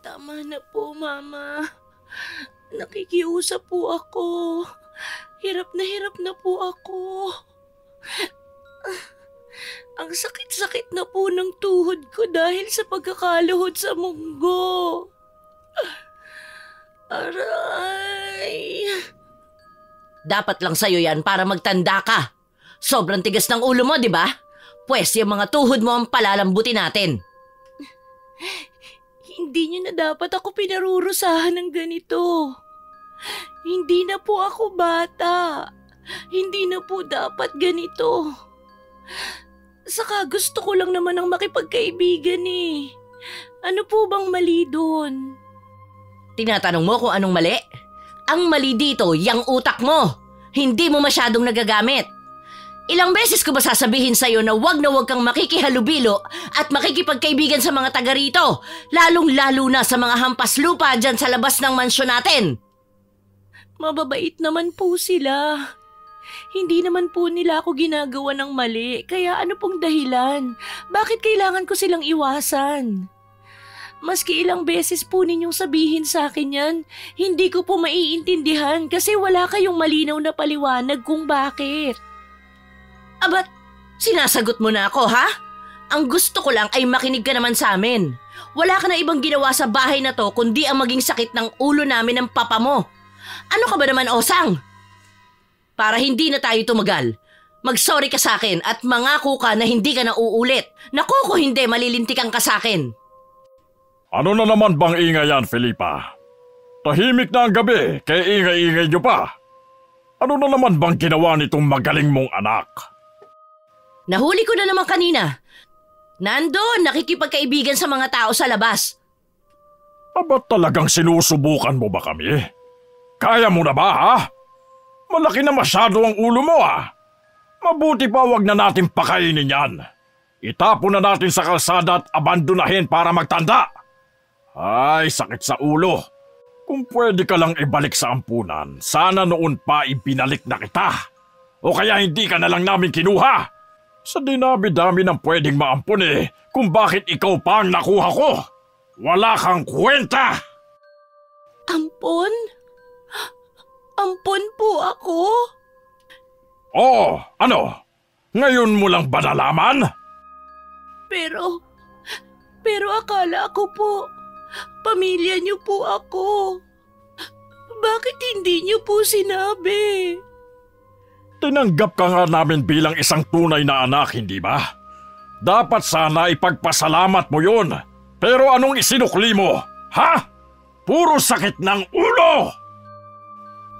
Tama na po, Mama. Nakikiusap po ako. Hirap na po ako. Ang sakit-sakit na po ng tuhod ko dahil sa pagkakaluhod sa munggo. Aray! Dapat lang sa'yo yan para magtanda ka. Sobrang tigas ng ulo mo, di ba? Pwes yung mga tuhod mo ang palalambutin natin. Hindi niyo na dapat ako pinarurusahan ng ganito. Hindi na po ako bata. Hindi na po dapat ganito. Saka gusto ko lang naman ang makipagkaibigan eh. Ano po bang mali doon? Tinatanong mo kung anong mali? Ang mali dito, yung utak mo. Hindi mo masyadong nagagamit. Ilang beses ko ba sasabihin sa'yo na wag kang makikihalubilo at makikipagkaibigan sa mga taga rito, lalong-lalo na sa mga hampas lupa dyan sa labas ng mansyon natin? Mababait naman po sila. Hindi naman po nila ako ginagawa ng mali, kaya ano pong dahilan? Bakit kailangan ko silang iwasan? Maski ilang beses po ninyong sabihin sa akin yan, hindi ko po maiintindihan kasi wala kayong malinaw na paliwanag kung bakit. Abat, sinasagot mo na ako, ha? Ang gusto ko lang ay makinig ka naman sa amin. Wala ka na ibang ginawa sa bahay na to kundi ang maging sakit ng ulo namin ng papa mo. Ano ka ba naman, Osang? Para hindi na tayo tumagal, mag-sorry ka sa akin at mangako ka na hindi ka na uulit. Naku, kung hindi, malilintikan ka sa akin. Ano na naman bang ingay yan, Felipa? Tahimik na ang gabi, kaya ingay-ingay nyo pa. Ano na naman bang ginawa nitong magaling mong anak? Nahuli ko na naman kanina. Nandun, nakikipagkaibigan sa mga tao sa labas. Aba talagang sinusubukan mo ba kami? Kaya mo na ba, ha? Malaki na masyado ang ulo mo, ha? Mabuti pa wag na natin pakainin yan. Itapon na natin sa kalsada at abandonahin para magtanda. Ay, sakit sa ulo. Kung pwede ka lang ibalik sa ampunan, sana noon pa ibinalik na kita. O kaya hindi ka na lang namin kinuha. Sa dinabi-dami ng pwedeng maampun kung bakit ikaw pa ang nakuha ko. Wala kang kwenta! Ampon? Ampon po ako? Oo, ano? Ngayon mo lang ba nalaman? Pero akala ko po, pamilya niyo po ako. Bakit hindi niyo po sinabi? Tinanggap ka nga namin bilang isang tunay na anak, hindi ba? Dapat sana ipagpasalamat mo yun. Pero anong isinukli mo? Ha? Puro sakit ng ulo!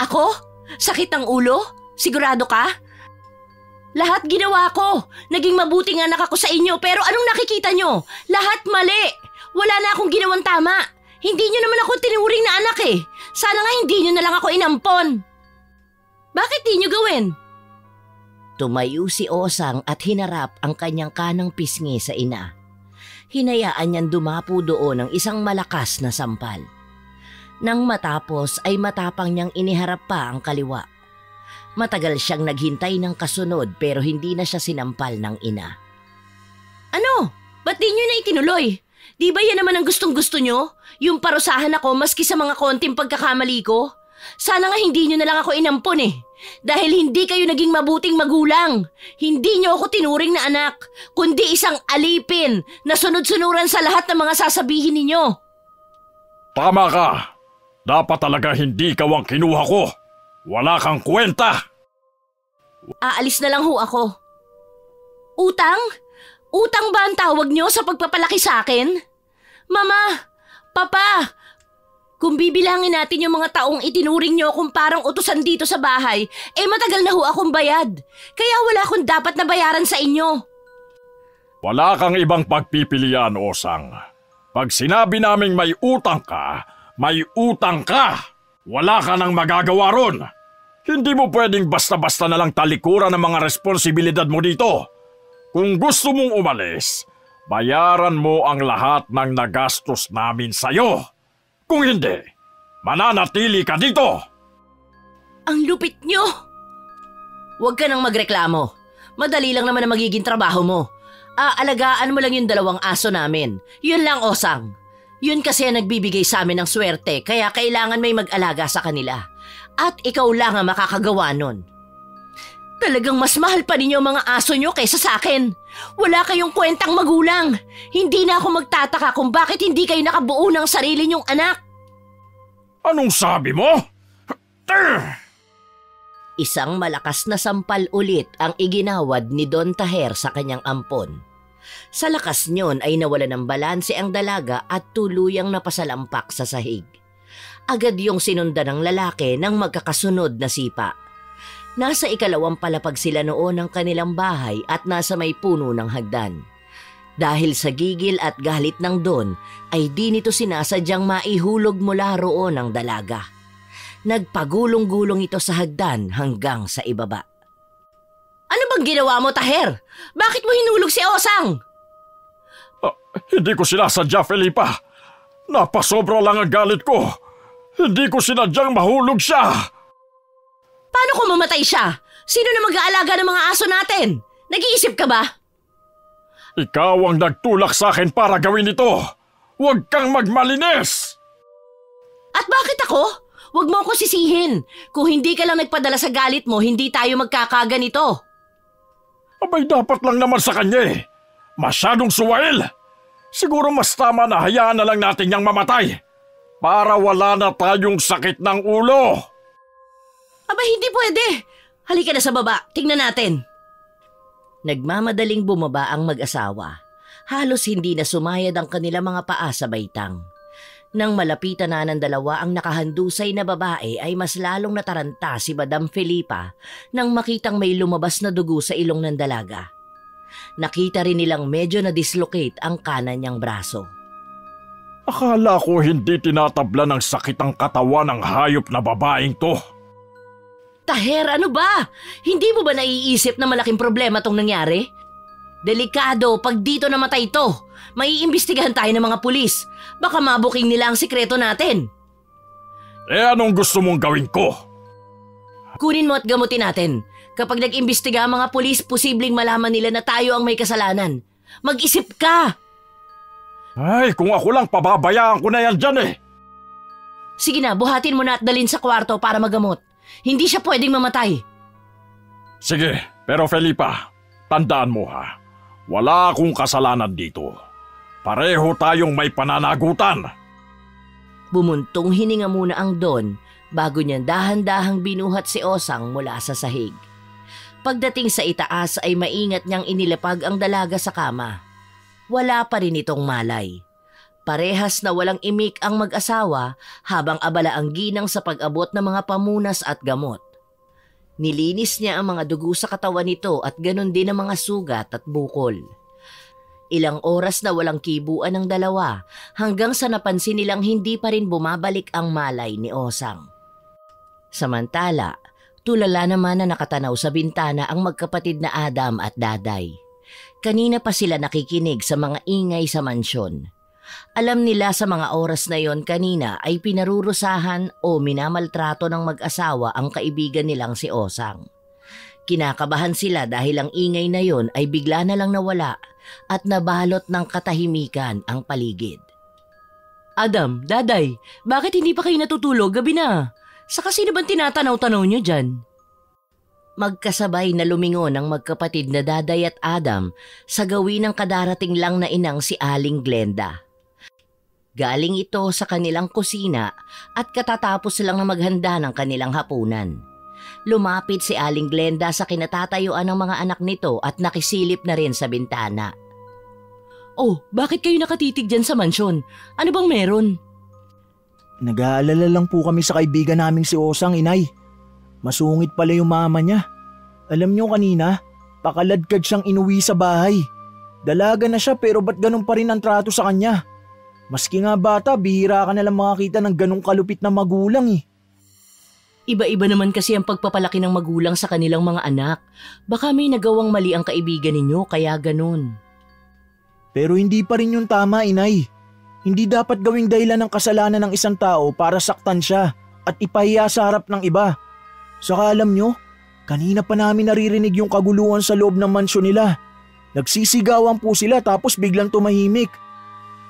Ako? Sakit ng ulo? Sigurado ka? Lahat ginawa ko. Naging mabuting anak ako sa inyo, pero anong nakikita nyo? Lahat mali. Wala na akong ginawang tama. Hindi nyo naman ako tinuring na anak eh. Sana nga hindi nyo na lang ako inampon. Bakit di nyo gawin? Tumayo si Osang at hinarap ang kanyang kanang pisngi sa ina. Hinayaan niyang dumapo doon ng isang malakas na sampal. Nang matapos ay matapang niyang iniharap pa ang kaliwa. Matagal siyang naghintay ng kasunod pero hindi na siya sinampal ng ina. Ano? Ba't di nyo na itinuloy? Di ba yan naman ang gustong-gusto nyo? Yung parusahan ako maski sa mga konting pagkakamali ko? Sana nga hindi nyo na lang ako inampon eh. Dahil hindi kayo naging mabuting magulang. Hindi nyo ako tinuring na anak, kundi isang alipin na sunod-sunuran sa lahat ng mga sasabihin ninyo. Tama ka. Dapat talaga hindi ikaw ang kinuha ko. Wala kang kwenta. Aalis na lang ho ako. Utang? Utang ba ang tawag nyo sa pagpapalaki sa akin? Mama, Papa, kung bibilangin natin yung mga taong itinuring nyo kung parang utusan dito sa bahay, matagal na ho akong bayad. Kaya wala akong dapat na bayaran sa inyo. Wala kang ibang pagpipilian, Osang. Pag sinabi naming may utang ka, may utang ka. Wala ka nang magagawa ron. Hindi mo pwedeng basta-basta na lang talikuran ang mga responsibilidad mo dito. Kung gusto mong umalis, bayaran mo ang lahat ng nagastos namin sa'yo. Kung hindi, mananatili ka dito! Ang lupit nyo! Huwag ka nang magreklamo. Madali lang naman ang magiging trabaho mo. Aalagaan mo lang yung 2 aso namin. Yun lang, Osang. Yun kasi ang nagbibigay sa amin ng swerte, kaya kailangan may mag-alaga sa kanila. At ikaw lang ang makakagawa nun. Talagang mas mahal pa ninyo ang mga aso nyo kaysa sa akin. Wala kayong kwentang magulang. Hindi na ako magtataka kung bakit hindi kayo nakabuo ng sarili nyong anak. Anong sabi mo? Isang malakas na sampal ulit ang iginawad ni Don Taher sa kanyang ampon. Sa lakas niyon ay nawala ng balanse ang dalaga at tuluyang napasalampak sa sahig. Agad yung sinundan ng lalaki ng magkakasunod na sipa. Nasa ikalawang palapag sila noon ng kanilang bahay at nasa may puno ng hagdan. Dahil sa gigil at galit ng Don ay di nito sinasadyang maihulog mula roon ang dalaga. Nagpagulong-gulong ito sa hagdan hanggang sa ibaba. Ano bang ginawa mo, Taher? Bakit mo hinulog si Osang? Hindi ko sinasadya, Felipa. Napasobra lang ang galit ko. Hindi ko sinadyang mahulog siya. Paano kung mamatay siya? Sino na mag-aalaga ng mga aso natin? Nag-iisip ka ba? Ikaw ang nagtulak sa akin para gawin ito. Huwag kang magmalinis! At bakit ako? Huwag mo ako sisihin. Kung hindi ka lang nagpadala sa galit mo, hindi tayo magkakaganito. Abay, dapat lang naman sa kanya eh. Masyadong suwail. Siguro mas tama na hayaan na lang natin niyang mamatay para wala na tayong sakit ng ulo. Aba, hindi pwede. Halika na sa baba, tingnan natin. Nagmamadaling bumaba ang mag-asawa. Halos hindi na sumayad ang kanilang mga paa sa baitang. Nang malapitan na ng dalawa ang nakahandusay na babae ay mas lalong nataranta si Madam Felipa nang makitang may lumabas na dugo sa ilong ng dalaga. Nakita rin nilang medyo na-dislocate ang kanan niyang braso. Akala ko hindi tinatabla ng sakit ang katawan ng hayop na babaeng to. Taher, ano ba? Hindi mo ba naiisip na malaking problema tong nangyari? Delikado pag dito namatay ito. Maiimbestigahan tayo ng mga pulis. Baka mabuking nila ang sikreto natin. Anong gusto mong gawin ko? Kunin mo at gamutin natin. Kapag nag-imbestiga ang mga pulis, posibleng malaman nila na tayo ang may kasalanan. Mag-isip ka! Ay, kung ako lang, pababayaan ko na yan dyan eh. Sige na, buhatin mo na at dalhin sa kwarto para magamot. Hindi siya pwedeng mamatay. Sige, pero Felipa, tandaan mo ha. Wala akong kasalanan dito. Pareho tayong may pananagutan. Bumuntong hininga muna ang Don bago niya dahan-dahang binuhat si Osang mula sa sahig. Pagdating sa itaas ay maingat niyang inilapag ang dalaga sa kama. Wala pa rin itong malay. Parehas na walang imik ang mag-asawa habang abala ang ginang sa pag-abot ng mga pamunas at gamot. Nilinis niya ang mga dugo sa katawan nito at ganon din ang mga sugat at bukol. Ilang oras na walang kibuan ng dalawa hanggang sa napansin nilang hindi pa rin bumabalik ang malay ni Osang. Samantala, tulala naman na nakatanaw sa bintana ang magkapatid na Adam at Daday. Kanina pa sila nakikinig sa mga ingay sa mansyon. Alam nila sa mga oras na yon kanina ay pinarurusahan o minamaltrato ng mag-asawa ang kaibigan nilang si Osang. Kinakabahan sila dahil ang ingay na yon ay bigla na lang nawala at nabalot ng katahimikan ang paligid. Adam, Daday, bakit hindi pa kayo natutulog? Gabi na. Saka sino bang tinatanaw-tanaw nyo dyan? Magkasabay na lumingon ang magkapatid na Daday at Adam sa gawin ng kadarating lang na inang si Aling Glenda. Galing ito sa kanilang kusina at katatapos lang na maghanda ng kanilang hapunan. Lumapit si Aling Glenda sa kinatatayuan ng mga anak nito at nakisilip na rin sa bintana. Oh, bakit kayo nakatitig dyan sa mansyon? Ano bang meron? Nag-aalala lang po kami sa kaibigan naming si Osang, inay. Masungit pala yung mama niya. Alam niyo kanina, pakaladkad siyang inuwi sa bahay. Dalaga na siya pero ba't ganun pa rin ang trato sa kanya? Maski nga bata, bihira ka nalang makakita ng ganung kalupit na magulang eh. Iba-iba naman kasi ang pagpapalaki ng magulang sa kanilang mga anak. Baka may nagawang mali ang kaibigan ninyo kaya ganun. Pero hindi pa rin yung tama, inay. Hindi dapat gawing dahilan ng kasalanan ng isang tao para saktan siya at ipahiya sa harap ng iba. Saka alam nyo, kanina pa namin naririnig yung kaguluhan sa loob ng mansyon nila. Nagsisigawan po sila tapos biglang tumahimik.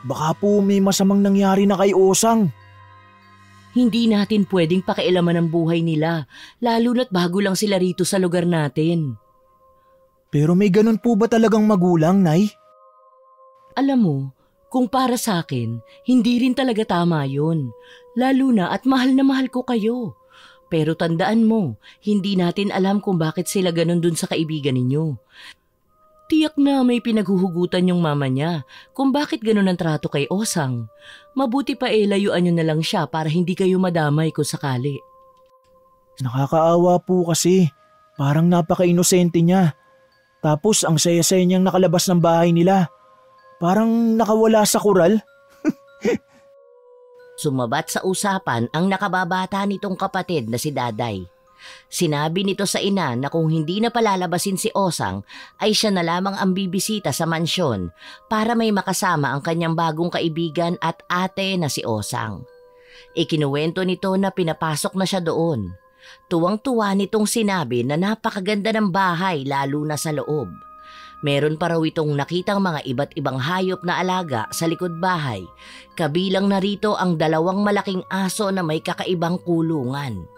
Baka po may masamang nangyari na kay Osang. Hindi natin pwedeng pakialaman ang buhay nila, lalo na't bago lang sila rito sa lugar natin. Pero may ganun po ba talagang magulang, Nay? Alam mo, kung para sa akin, hindi rin talaga tama yun. Lalo na at mahal na mahal ko kayo. Pero tandaan mo, hindi natin alam kung bakit sila ganun dun sa kaibigan ninyo. Tiyak na may pinaghuhugutan yung mama niya kung bakit ganun ang trato kay Osang. Mabuti pa layuan nyo na lang siya para hindi kayo madamay kung sakali. Nakakaawa po kasi. Parang napaka-inosente niya. Tapos ang saya-saya niyang nakalabas ng bahay nila. Parang nakawala sa kural. Sumabat sa usapan ang nakababata nitong kapatid na si Daday. Sinabi nito sa ina na kung hindi na palalabasin si Osang ay siya na lamang ang bibisita sa mansyon para may makasama ang kanyang bagong kaibigan at ate na si Osang. Ikinuwento nito na pinapasok na siya doon. Tuwang-tuwa nitong sinabi na napakaganda ng bahay lalo na sa loob. Meron pa raw itong nakitang mga iba't ibang hayop na alaga sa likod bahay, kabilang na rito ang 2 malaking aso na may kakaibang kulungan.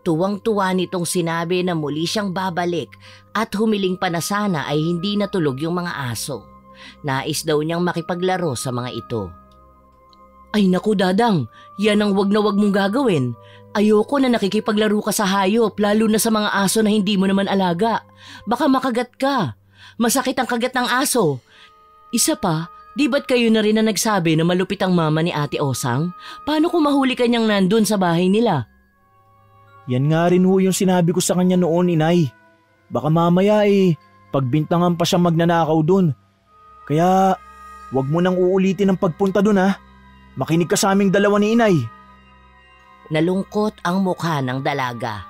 Tuwang-tuwa nitong sinabi na muli siyang babalik at humiling pa na sana ay hindi natulog yung mga aso. Nais daw niyang makipaglaro sa mga ito. Ay naku Dadang, yan ang wag na wag mong gagawin. Ayoko na nakikipaglaro ka sa hayop lalo na sa mga aso na hindi mo naman alaga. Baka makagat ka. Masakit ang kagat ng aso. Isa pa, di ba't kayo na rin na nagsabi na malupit ang mama ni Ate Osang? Paano kung mahuli ka niyang nandun sa bahay nila? Yan nga rin ho yung sinabi ko sa kanya noon, Inay. Baka mamaya pagbintangan pa siya magnanakaw dun. Kaya, wag mo nang uulitin ang pagpunta dun ha. Makinig ka sa aming dalawa ni Inay. Nalungkot ang mukha ng dalaga.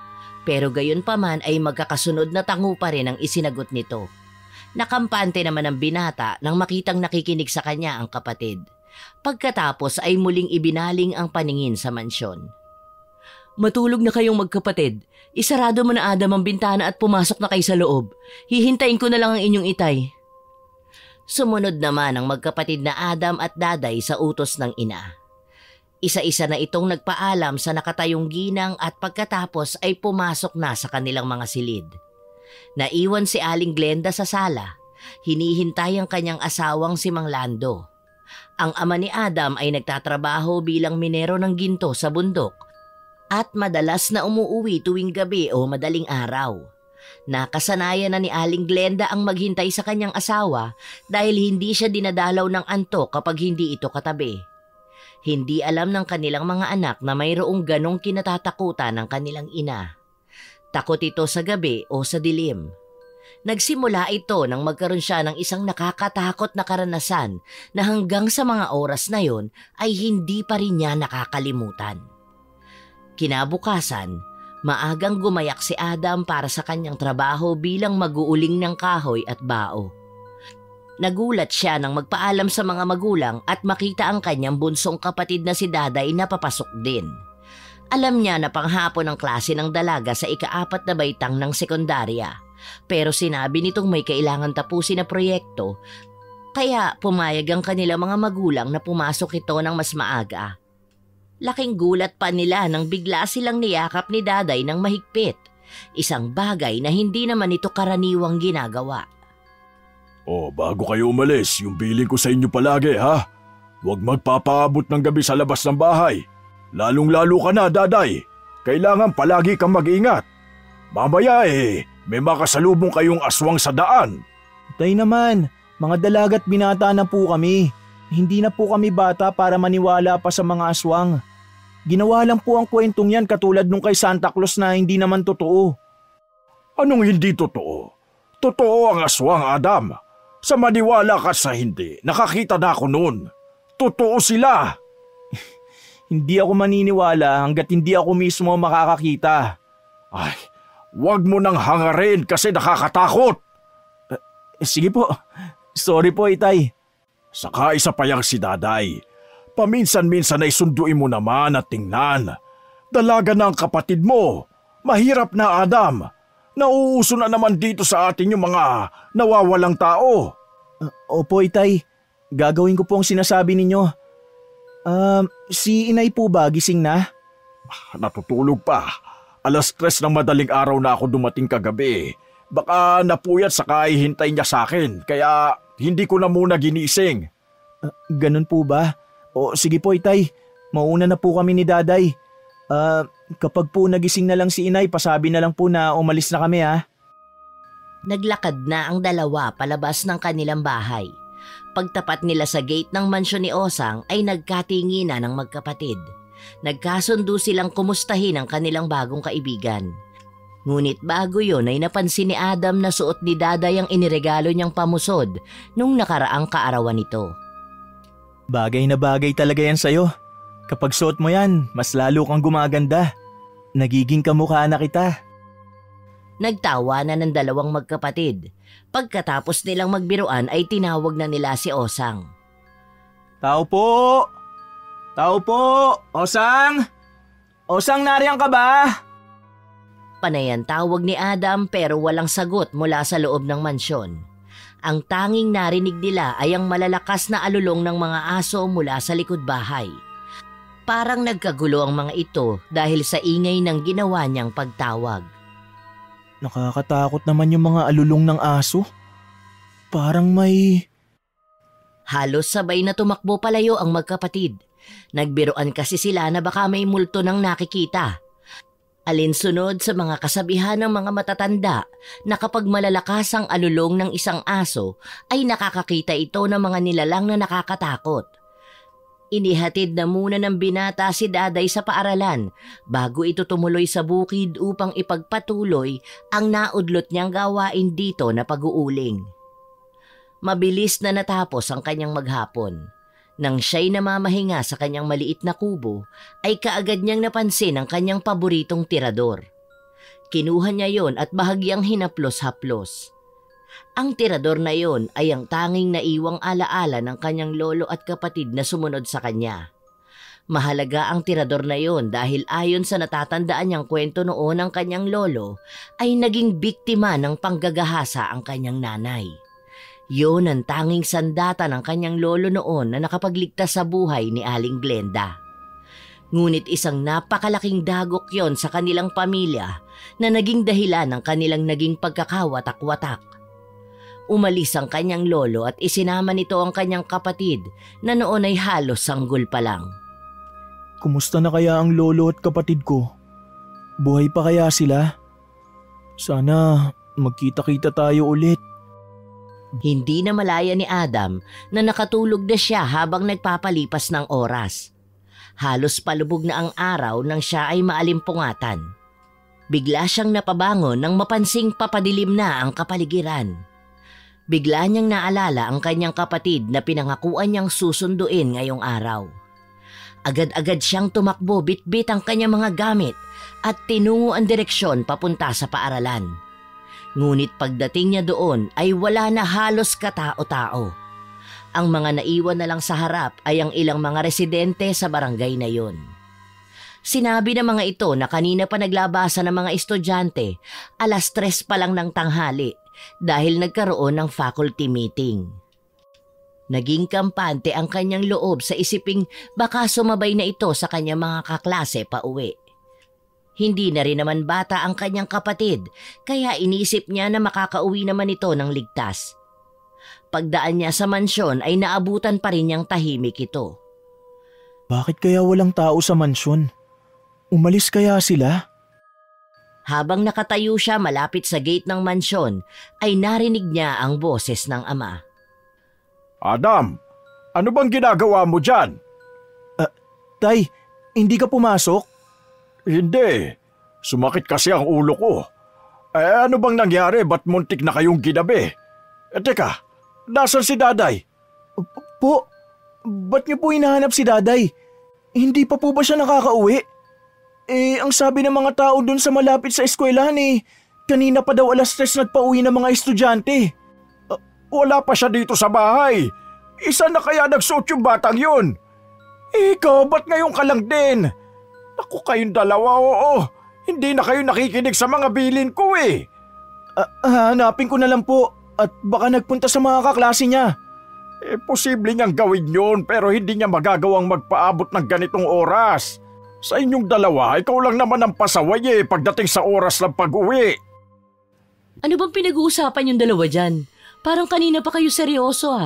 Pero gayon pa man ay magkakasunod na tango pa rin ang isinagot nito. Nakampante naman ang binata nang makitang nakikinig sa kanya ang kapatid. Pagkatapos ay muling ibinaling ang paningin sa mansyon. Matulog na kayong magkapatid. Isarado mo na Adam ang bintana at pumasok na kayo sa loob. Hihintayin ko na lang ang inyong itay. Sumunod naman ang magkapatid na Adam at Daday sa utos ng ina. Isa-isa na itong nagpaalam sa nakatayong ginang at pagkatapos ay pumasok na sa kanilang mga silid. Naiwan si Aling Glenda sa sala. Hinihintay ang kanyang asawang si Mang Lando. Ang ama ni Adam ay nagtatrabaho bilang minero ng ginto sa bundok at madalas na umuuwi tuwing gabi o madaling araw. Nakasanayan na ni Aling Glenda ang maghintay sa kanyang asawa dahil hindi siya dinadalaw ng antok kapag hindi ito katabi. Hindi alam ng kanilang mga anak na mayroong ganong kinatatakutan ng kanilang ina. Takot ito sa gabi o sa dilim. Nagsimula ito nang magkaroon siya ng isang nakakatakot na karanasan na hanggang sa mga oras na yon ay hindi pa rin niya nakakalimutan. Kinabukasan, maagang gumayak si Adam para sa kanyang trabaho bilang mag-uuling ng kahoy at bao. Nagulat siya nang magpaalam sa mga magulang at makita ang kanyang bunsong kapatid na si Daday na papasok din. Alam niya na panghapon ang klase ng dalaga sa ika-4 na baitang ng sekundarya. Pero sinabi nitong may kailangan tapusin na proyekto, kaya pumayag ang kanilang mga magulang na pumasok ito ng mas maaga. Laking gulat pa nila nang bigla silang niyakap ni Daday ng mahigpit. Isang bagay na hindi naman ito karaniwang ginagawa. Bago kayo umalis, yung bilin ko sa inyo palagi ha. Huwag magpapaabot ng gabi sa labas ng bahay. Lalong-lalo ka na, Daday. Kailangan palagi kang mag-ingat. Mamaya may makasalubong kayong aswang sa daan. Tay naman, mga dalaga't binata na po kami. Hindi na po kami bata para maniwala pa sa mga aswang. Ginawa lang po ang kwentong yan katulad nung kay Santa Claus na hindi naman totoo. Anong hindi totoo? Totoo ang aswang, Adam. Sa maniwala ka sa hindi, nakakita na ako noon. Totoo sila. Hindi ako maniniwala hanggat hindi ako mismo makakakita. Ay, wag mo nang hangarin kasi nakakatakot. Sige po. Sorry po, Itay. Saka isa pa yang si Daday. Paminsan-minsan ay sunduin mo naman at tingnan. Dalaga na ang kapatid mo. Mahirap na, Adam. Nauuso na naman dito sa atin yung mga nawawalang tao. Opo, Itay. Gagawin ko po ang sinasabi ninyo. Si inay po ba gising na? Natutulog pa. 3:00 ng madaling araw na ako dumating kagabi. Baka napuyat saka hihintay niya sa akin, kaya hindi ko na muna ginising. Ganun po ba? O sige po, Itay. Mauna na po kami ni Daday. Kapag po nagising na lang si inay, pasabi na lang po na umalis na kami ha. Naglakad na ang dalawa palabas ng kanilang bahay. Pagtapat nila sa gate ng mansyon ni Osang ay nagkatinginan ng magkapatid. Nagkasundo silang kumustahin ang kanilang bagong kaibigan. Ngunit bago yon ay napansin ni Adam na suot ni Daday ang iniregalo niyang pamusod nung nakaraang kaarawan nito. Bagay na bagay talaga yan sa'yo. Kapag suot mo yan, mas lalo kang gumaganda. Nagiging kamukha na kita. Nagtawa na ng dalawang magkapatid. Pagkatapos nilang magbiruan ay tinawag na nila si Osang. Tao po! Tao po! Osang! Osang, nariyan ka ba? Panayan tawag ni Adam pero walang sagot mula sa loob ng mansyon. Ang tanging narinig nila ay ang malalakas na alulong ng mga aso mula sa likod bahay. Parang nagkagulo ang mga ito dahil sa ingay ng ginawa niyang pagtawag. Nakakatakot naman yung mga alulong ng aso. Parang may... Halos sabay na tumakbo palayo ang magkapatid. Nagbiruan kasi sila na baka may multo nang nakikita. Alinsunod sa mga kasabihan ng mga matatanda na kapag malalakas ang alulong ng isang aso ay nakakakita ito ng mga nilalang na nakakatakot. Inihatid na muna ng binata si Daday sa paaralan bago ito tumuloy sa bukid upang ipagpatuloy ang naudlot niyang gawain dito na pag-uuling. Mabilis na natapos ang kanyang maghapon. Nang siya'y namamahinga sa kanyang maliit na kubo, ay kaagad niyang napansin ang kanyang paboritong tirador. Kinuha niya yon at bahagyang hinaplos-haplos. Ang tirador na yon ay ang tanging naiwang alaala ng kanyang lolo at kapatid na sumunod sa kanya. Mahalaga ang tirador na yon dahil ayon sa natatandaan niyang kwento noon ng kanyang lolo, ay naging biktima ng panggagahasa ang kanyang nanay. Yon ang tanging sandata ng kanyang lolo noon na nakapagligtas sa buhay ni Aling Glenda. Ngunit isang napakalaking dagok yon sa kanilang pamilya na naging dahilan ng kanilang naging pagkakawatak-watak. Umalis ang kanyang lolo at isinama nito ang kanyang kapatid na noon ay halos sanggol pa lang. Kumusta na kaya ang lolo at kapatid ko? Buhay pa kaya sila? Sana magkita-kita tayo ulit. Hindi na malaya ni Adam na nakatulog na siya habang nagpapalipas ng oras. Halos palubog na ang araw nang siya ay maalimpungatan. Bigla siyang napabangon nang mapansing papadilim na ang kapaligiran. Bigla niyang naalala ang kanyang kapatid na pinangakuan niyang susunduin ngayong araw. Agad-agad siyang tumakbo bitbit ang kanyang mga gamit at tinungo ang direksyon papunta sa paaralan. Ngunit pagdating niya doon ay wala na halos katao-tao. Ang mga naiwan na lang sa harap ay ang ilang mga residente sa barangay na yon. Sinabi ng mga ito na kanina pa naglabasan ng mga estudyante, 3:00 pa lang ng tanghali dahil nagkaroon ng faculty meeting. Naging kampante ang kanyang loob sa isiping baka sumabay na ito sa kanyang mga kaklase pa uwi. Hindi na rin naman bata ang kanyang kapatid, kaya inisip niya na makakauwi naman ito ng ligtas. Pagdaan niya sa mansyon ay naabutan pa rin niyang tahimik ito. Bakit kaya walang tao sa mansyon? Umalis kaya sila? Habang nakatayo siya malapit sa gate ng mansyon, ay narinig niya ang boses ng ama. Adam, ano bang ginagawa mo dyan? Tay, hindi ka pumasok? Hindi. Sumakit kasi ang ulo ko. Ano bang nangyari? Ba't muntik na kayong ginabi? Teka, nasan si Daday? Po, ba't niyo po hinahanap si Daday? Hindi pa po ba siya nakakauwi? Ang sabi ng mga tao dun sa malapit sa eskwelahan kanina pa daw 3:00 nagpauwi ng mga estudyante. Wala pa siya dito sa bahay. Isa na kaya nagsuot yung batang yun? Ikaw, ba't ngayon ka lang din? Ako kayong dalawa, oo. Hindi na kayo nakikinig sa mga bilin ko Hanapin ko na lang po at baka nagpunta sa mga kaklase niya. Posible niyang gawin yun pero hindi niya magagawang magpaabot ng ganitong oras. Sa inyong dalawa, ikaw lang naman ang pasaway pagdating sa oras ng pag-uwi. Ano bang pinag-uusapan yung dalawa dyan? Parang kanina pa kayo seryoso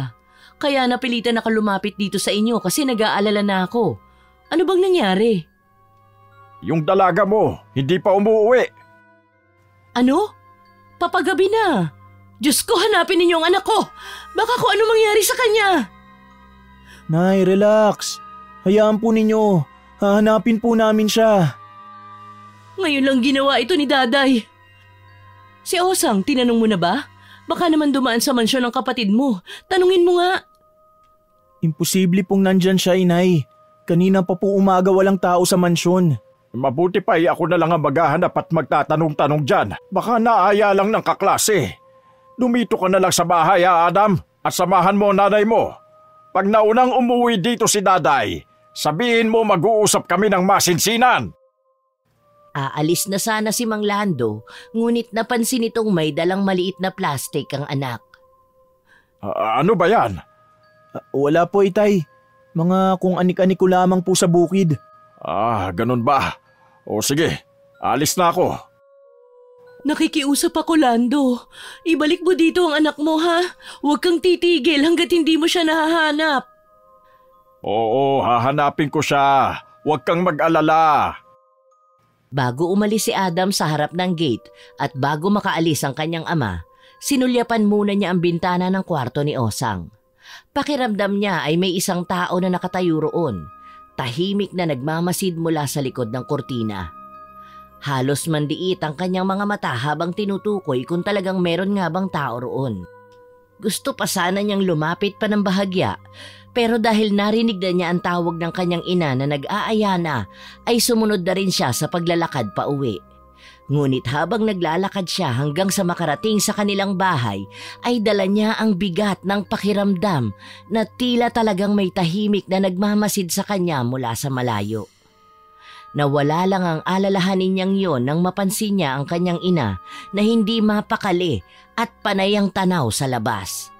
Kaya napilitan na lumapit dito sa inyo kasi nag-aalala na ako. Ano bang nangyari? Yung dalaga mo, hindi pa umuwi. Ano? Papagabi na. Diyos ko, hanapin ninyo ang anak ko. Baka kung ano mangyari sa kanya. Nay, relax. Hayaan po ninyo. Hahanapin po namin siya. Ngayon lang ginawa ito ni Daday. Si Osang, tinanong mo na ba? Baka naman dumaan sa mansyon ng kapatid mo. Tanungin mo nga. Imposible pong nandyan siya, inay. Kanina pa po umaga walang tao sa mansyon. Mabuti pa ako na lang ang maghahanap at magtatanong-tanong dyan. Baka naaya lang ng kaklase. Lumito ka na lang sa bahay Adam, at samahan mo nanay mo. Pag naunang umuwi dito si Daday, sabihin mo mag-uusap kami ng masinsinan. Aalis na sana si Mang Lando, ngunit napansin itong may dalang maliit na plastik ang anak. Ano ba yan? Wala po, itay. Mga kung anik-anik ko lamang po sa bukid. Ganun ba? O sige, alis na ako. Nakikiusap ako, Lando. Ibalik mo dito ang anak mo, ha? Huwag kang titigil hanggat hindi mo siya nahahanap. Oo, hahanapin ko siya. Huwag kang mag-alala. Bago umalis si Adam sa harap ng gate at bago makaalis ang kanyang ama, sinulyapan muna niya ang bintana ng kwarto ni Osang. Pakiramdam niya ay may isang tao na nakatayo roon, tahimik na nagmamasid mula sa likod ng kurtina. Halos mandiit ang kanyang mga mata habang tinutukoy kung talagang meron nga bang tao roon. Gusto pa sana niyang lumapit pa ng bahagya, pero dahil narinig na niya ang tawag ng kanyang ina na nag-aaya na, ay sumunod na rin siya sa paglalakad pa uwi. Ngunit habang naglalakad siya hanggang sa makarating sa kanilang bahay, ay dala niya ang bigat ng pakiramdam na tila talagang may tahimik na nagmamasid sa kanya mula sa malayo. Nawala lang ang alalahanin niyang yon nang mapansin niya ang kanyang ina na hindi mapakali at panay ang tanaw sa labas.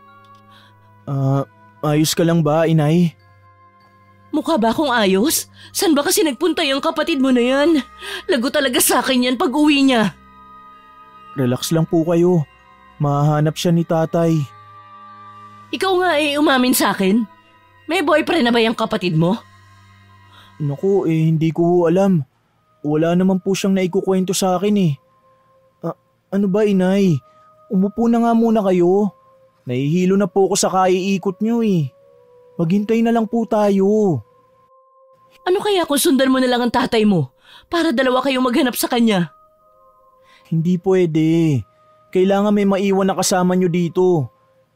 Ayos ka lang ba, inay? Mukha ba akong ayos? San ba kasi nagpunta yung kapatid mo na yan? Lago talaga sa akin yan pag uwi niya. Relax lang po kayo. Mahanap siya ni tatay. Ikaw nga umamin sa akin. May boyfriend na ba yung kapatid mo? Naku, hindi ko alam. Wala naman po siyang naikukwento sa akin Ano ba, inay? Umupo na nga muna kayo. Nahihilo na po ako sa kaiikot niyo Maghintay na lang po tayo. Ano kaya kung sundan mo na lang ang tatay mo para dalawa kayong maghanap sa kanya? Hindi pwede. Kailangan may maiwan na kasama niyo dito.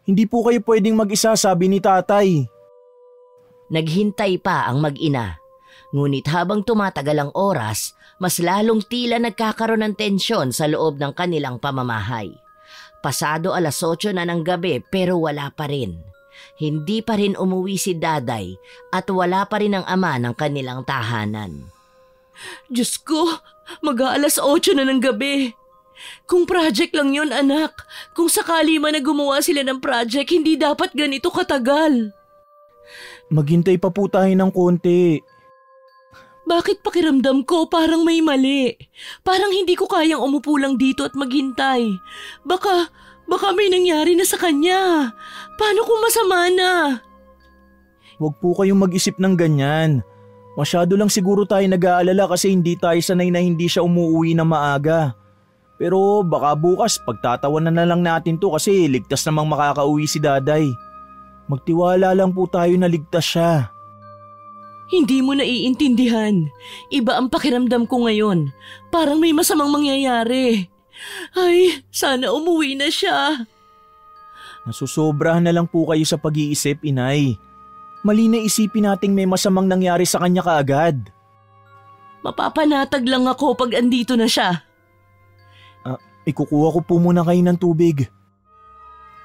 Hindi po kayo pwedeng mag-isa, sabi ni tatay. Naghintay pa ang mag-ina. Ngunit habang tumatagal ang oras, mas lalong tila nagkakaroon ng tensyon sa loob ng kanilang pamamahay. Pasado 8:00 na ng gabi pero wala pa rin. Hindi pa rin umuwi si Daday at wala pa rin ang ama ng kanilang tahanan. Diyos ko, mag-8:00 na ng gabi. Kung project lang yun, anak. Kung sakali man na gumawa sila ng project, hindi dapat ganito katagal. Maghintay pa po tayo ng konti. Bakit pakiramdam ko parang may mali? Parang hindi ko kayang umupo lang dito at maghintay. Baka may nangyari na sa kanya. Paano kung masama na? Huwag po kayong mag-isip ng ganyan. Masyado lang siguro tayo nag-aalala kasi hindi tayo sanay na hindi siya umuwi na maaga. Pero baka bukas pagtatawanan na lang natin to kasi ligtas namang makakauwi si Daday. Magtiwala lang po tayo na ligtas siya. Hindi mo naiintindihan. Iba ang pakiramdam ko ngayon. Parang may masamang mangyayari. Ay, sana umuwi na siya. Nasusobrahan na lang po kayo sa pag-iisip, inay. Mali na isipin nating may masamang nangyari sa kanya kaagad. Mapapanatag lang ako pag andito na siya. Ikukuha ko po muna kayo ng tubig.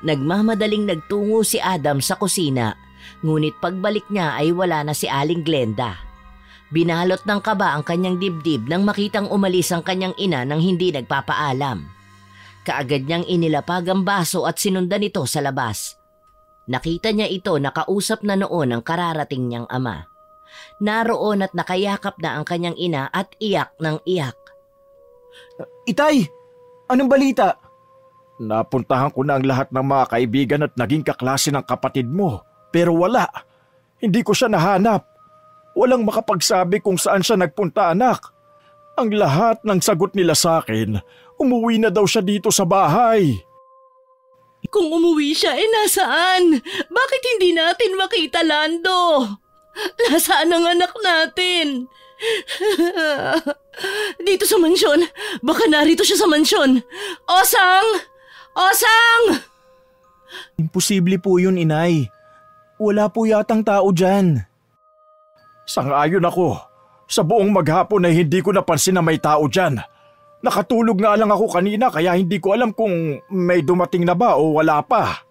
Nagmamadaling nagtungo si Adam sa kusina, ngunit pagbalik niya ay wala na si Aling Glenda. Binalot ng kaba ang kanyang dibdib nang makitang umalis ang kanyang ina nang hindi nagpapaalam. Kaagad niyang inilapag ang baso at sinundan ito sa labas. Nakita niya ito nakausap na noon ang kararating niyang ama. Naroon at nakayakap na ang kanyang ina at iyak ng iyak. Itay, anong balita? Napuntahan ko na ang lahat ng mga kaibigan at naging kaklase ng kapatid mo. Pero wala. Hindi ko siya nahanap. Walang makapagsabi kung saan siya nagpunta, anak. Ang lahat ng sagot nila sa akin, umuwi na daw siya dito sa bahay. Kung umuwi siya, nasaan? Bakit hindi natin makita, Lando? Nasaan ang anak natin? Dito sa mansyon. Baka narito siya sa mansyon. Osang! Osang! Imposible po yun, inay. Wala po yatang tao dyan. Sang-ayon ako. Sa buong maghapon ay hindi ko napansin na may tao dyan. Nakatulog nga lang ako kanina kaya hindi ko alam kung may dumating na ba o wala pa.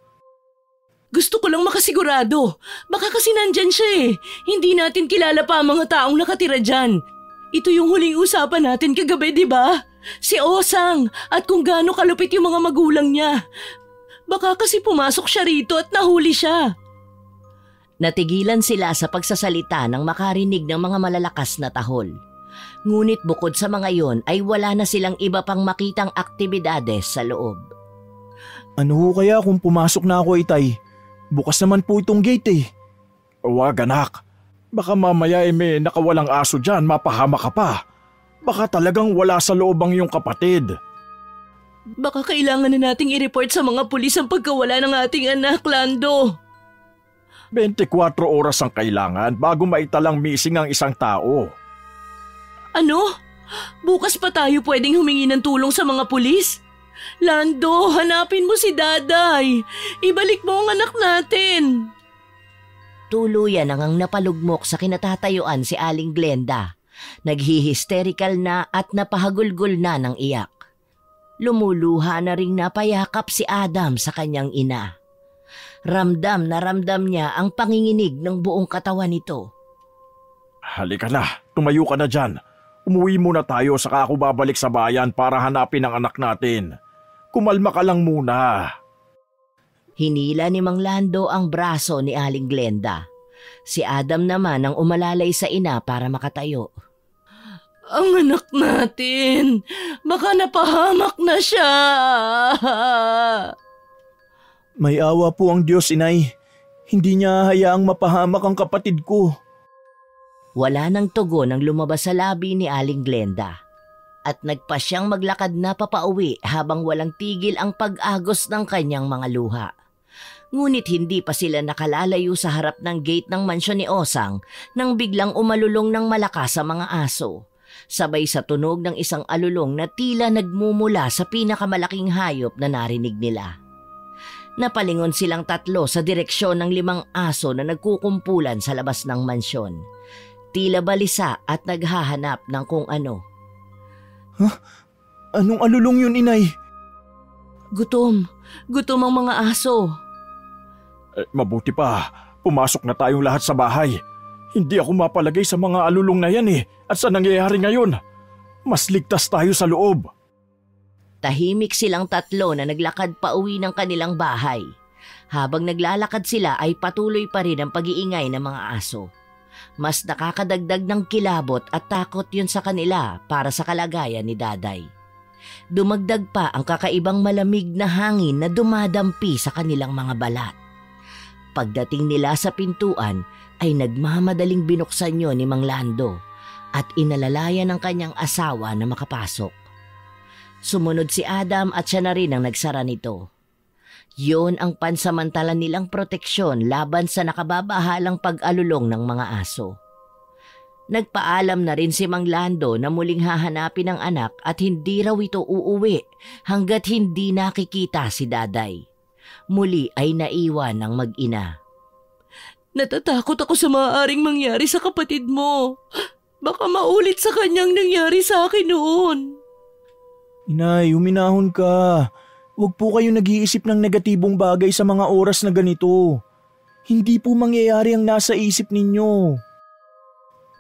Gusto ko lang makasigurado. Baka kasi nandyan siya eh. Hindi natin kilala pa ang mga taong nakatira dyan. Ito yung huling usapan natin kagabi, di ba? Si Osang at kung gaano kalupit yung mga magulang niya. Baka kasi pumasok siya rito at nahuli siya. Natigilan sila sa pagsasalita nang makarinig ng mga malalakas na tahol. Ngunit bukod sa mga yon ay wala na silang iba pang makitang aktibidades sa loob. Ano ho kaya kung pumasok na ako, itay? Bukas naman po itong gate eh. Huwag, anak. Baka mamaya may nakawalang aso dyan, mapahama ka pa. Baka talagang wala sa loob ang iyong kapatid. Baka kailangan na nating i-report sa mga pulis ang pagkawala ng ating anak, Lando. 24 oras ang kailangan bago maitalang missing ang isang tao. Ano? Bukas pa tayo pwedeng humingi ng tulong sa mga pulis? Lando, hanapin mo si Daday. Ibalik mo ang anak natin. Tuluyan ang napalugmok sa kinatatayuan si Aling Glenda. Naghihisterical na at napahagulgol na ng iyak. Lumuluha na ring napayakap si Adam sa kanyang ina. Ramdam na ramdam niya ang panginginig ng buong katawan nito. Halika na, tumayo ka na dyan. Umuwi muna tayo saka ako babalik sa bayan para hanapin ang anak natin. Kumalma ka lang muna. Hinila ni Mang Lando ang braso ni Aling Glenda. Si Adam naman ang umalalay sa ina para makatayo. Ang anak natin, baka napahamak na siya. May awa po ang Diyos, inay. Hindi niya hayaang mapahamak ang kapatid ko. Wala nang tugon ang lumabas sa labi ni Aling Glenda. At nagpa siyang maglakad na papauwi habang walang tigil ang pag-agos ng kanyang mga luha. Ngunit hindi pa sila nakalalayo sa harap ng gate ng mansyon ni Osang nang biglang umalulong ng malakas sa mga aso. Sabay sa tunog ng isang alulong na tila nagmumula sa pinakamalaking hayop na narinig nila. Napalingon silang tatlo sa direksyon ng 5 aso na nagkukumpulan sa labas ng mansyon. Tila balisa at naghahanap ng kung ano. Anong alulong yun, inay? Gutom. Gutom ang mga aso. Mabuti pa, pumasok na tayong lahat sa bahay. Hindi ako mapalagay sa mga alulong na yan at sa nangyayari ngayon. Mas ligtas tayo sa loob. Tahimik silang tatlo na naglakad pa uwi ng kanilang bahay. Habang naglalakad sila ay patuloy pa rin ang pag-iingay ng mga aso. Mas nakakadagdag ng kilabot at takot yun sa kanila para sa kalagayan ni Daday. Dumagdag pa ang kakaibang malamig na hangin na dumadampi sa kanilang mga balat. Pagdating nila sa pintuan ay nagmamadaling binuksan yun ni Mang Lando at inalalayan ng kanyang asawa na makapasok. Sumunod si Adam at siya na rin ang nagsara nito. Yun ang pansamantalan nilang proteksyon laban sa nakababahalang pag-alulong ng mga aso. Nagpaalam na rin si Mang Lando na muling hahanapin ang anak at hindi raw ito uuwi hanggat hindi nakikita si Daday. Muli ay naiwan ng mag-ina. Natatakot ako sa maaaring mangyari sa kapatid mo. Baka maulit sa kanyang nangyari sa akin noon. Inay, huminahon ka. Huwag po kayo nag-iisip ng negatibong bagay sa mga oras na ganito. Hindi po mangyayari ang nasa isip ninyo.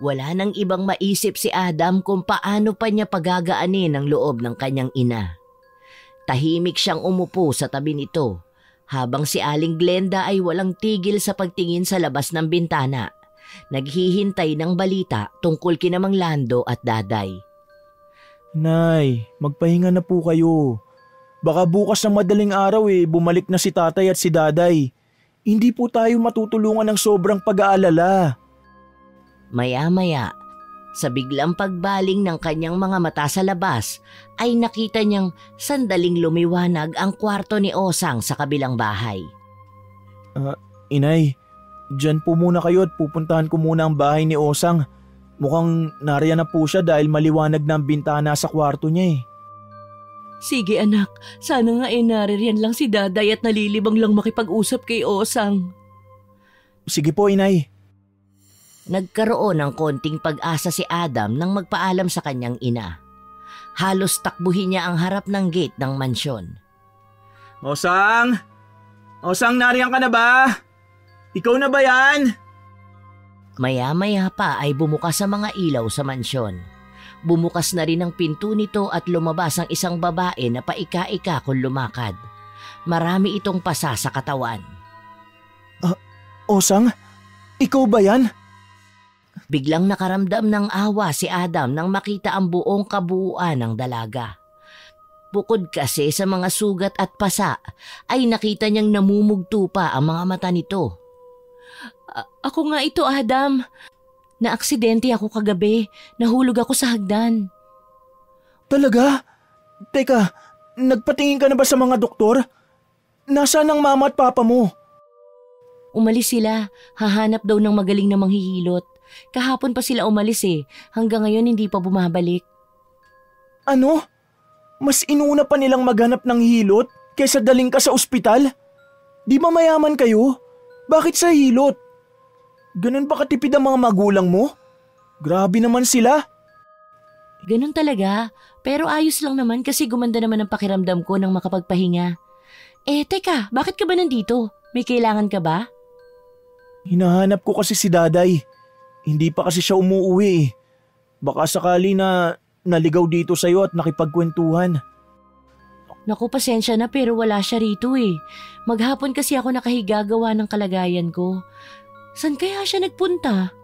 Wala nang ibang maisip si Adam kung paano pa niya pagagaanin ang loob ng kanyang ina. Tahimik siyang umupo sa tabi nito Habang si Aling Glenda ay walang tigil sa pagtingin sa labas ng bintana, naghihintay ng balita tungkol kina Mang Lando at Daday. Nay, magpahinga na po kayo. Baka bukas ng madaling araw bumalik na si tatay at si daday. Hindi po tayo matutulungan ng sobrang pag-aalala. Maya-maya, sa biglang pagbaling ng kanyang mga mata sa labas, ay nakita niyang sandaling lumiwanag ang kwarto ni Osang sa kabilang bahay. Inay, dyan po muna kayo at pupuntahan ko muna ang bahay ni Osang. Mukhang nariyan na po siya dahil maliwanag na ang bintana sa kwarto niya. Sige anak, sana nga naririyan lang si Daday at nalilibang lang makipag-usap kay Osang. Sige po, Inay. Nagkaroon ng konting pag-asa si Adam nang magpaalam sa kanyang ina. Halos takbuhin niya ang harap ng gate ng mansyon. Osang! Osang, nariyan ka na ba? Ikaw na ba yan? Maya-maya pa ay bumukas ang mga ilaw sa mansyon. Bumukas na rin ang pinto nito at lumabas ang isang babae na paika-ika kung lumakad. Marami itong pasa sa katawan. Osang? Ikaw ba yan? Biglang nakaramdam ng awa si Adam nang makita ang buong kabuuan ng dalaga. Bukod kasi sa mga sugat at pasa, ay nakita niyang namumugto pa ang mga mata nito. Ako nga ito, Adam. Naaksidente ako kagabi. Nahulog ako sa hagdan. Talaga? Teka, nagpatingin ka na ba sa mga doktor? Nasaan ang mama at papa mo? Umalis sila. Hahanap daw ng magaling na manghihilot. Kahapon pa sila umalis Hanggang ngayon hindi pa bumabalik. Ano? Mas inuna pa nilang maghanap ng hilot kaysa daling ka sa ospital? Di ba mayaman kayo? Bakit sa hilot? Ganun ba katipid ang mga magulang mo? Grabe naman sila. Ganun talaga, pero ayos lang naman kasi gumanda naman ang pakiramdam ko nang makapagpahinga. Teka, bakit ka ba nandito? May kailangan ka ba? Hinahanap ko kasi si Daday. Hindi pa kasi siya umuuwi. Baka sakali na naligaw dito sa'yo at nakipagkwentuhan. Naku, pasensya na pero wala siya rito Maghapon kasi ako nakahiga gawa ng kalagayan ko. San kaya siya nagpunta?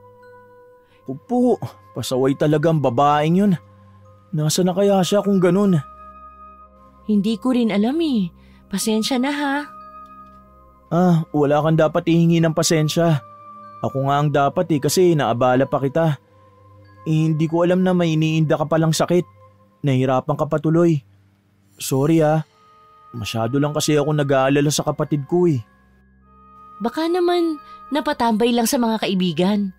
Opo, pasaway talaga ang babaeng yun. Nasa na kaya siya kung ganun? Hindi ko rin alam Pasensya na ha. Wala kang dapat ihingi ng pasensya. Ako nga ang dapat kasi naabala pa kita. Hindi ko alam na may iniinda ka palang sakit. Nahirapan ka patuloy. Sorry Masyado lang kasi ako nag-aalala sa kapatid ko Baka naman napatambay lang sa mga kaibigan.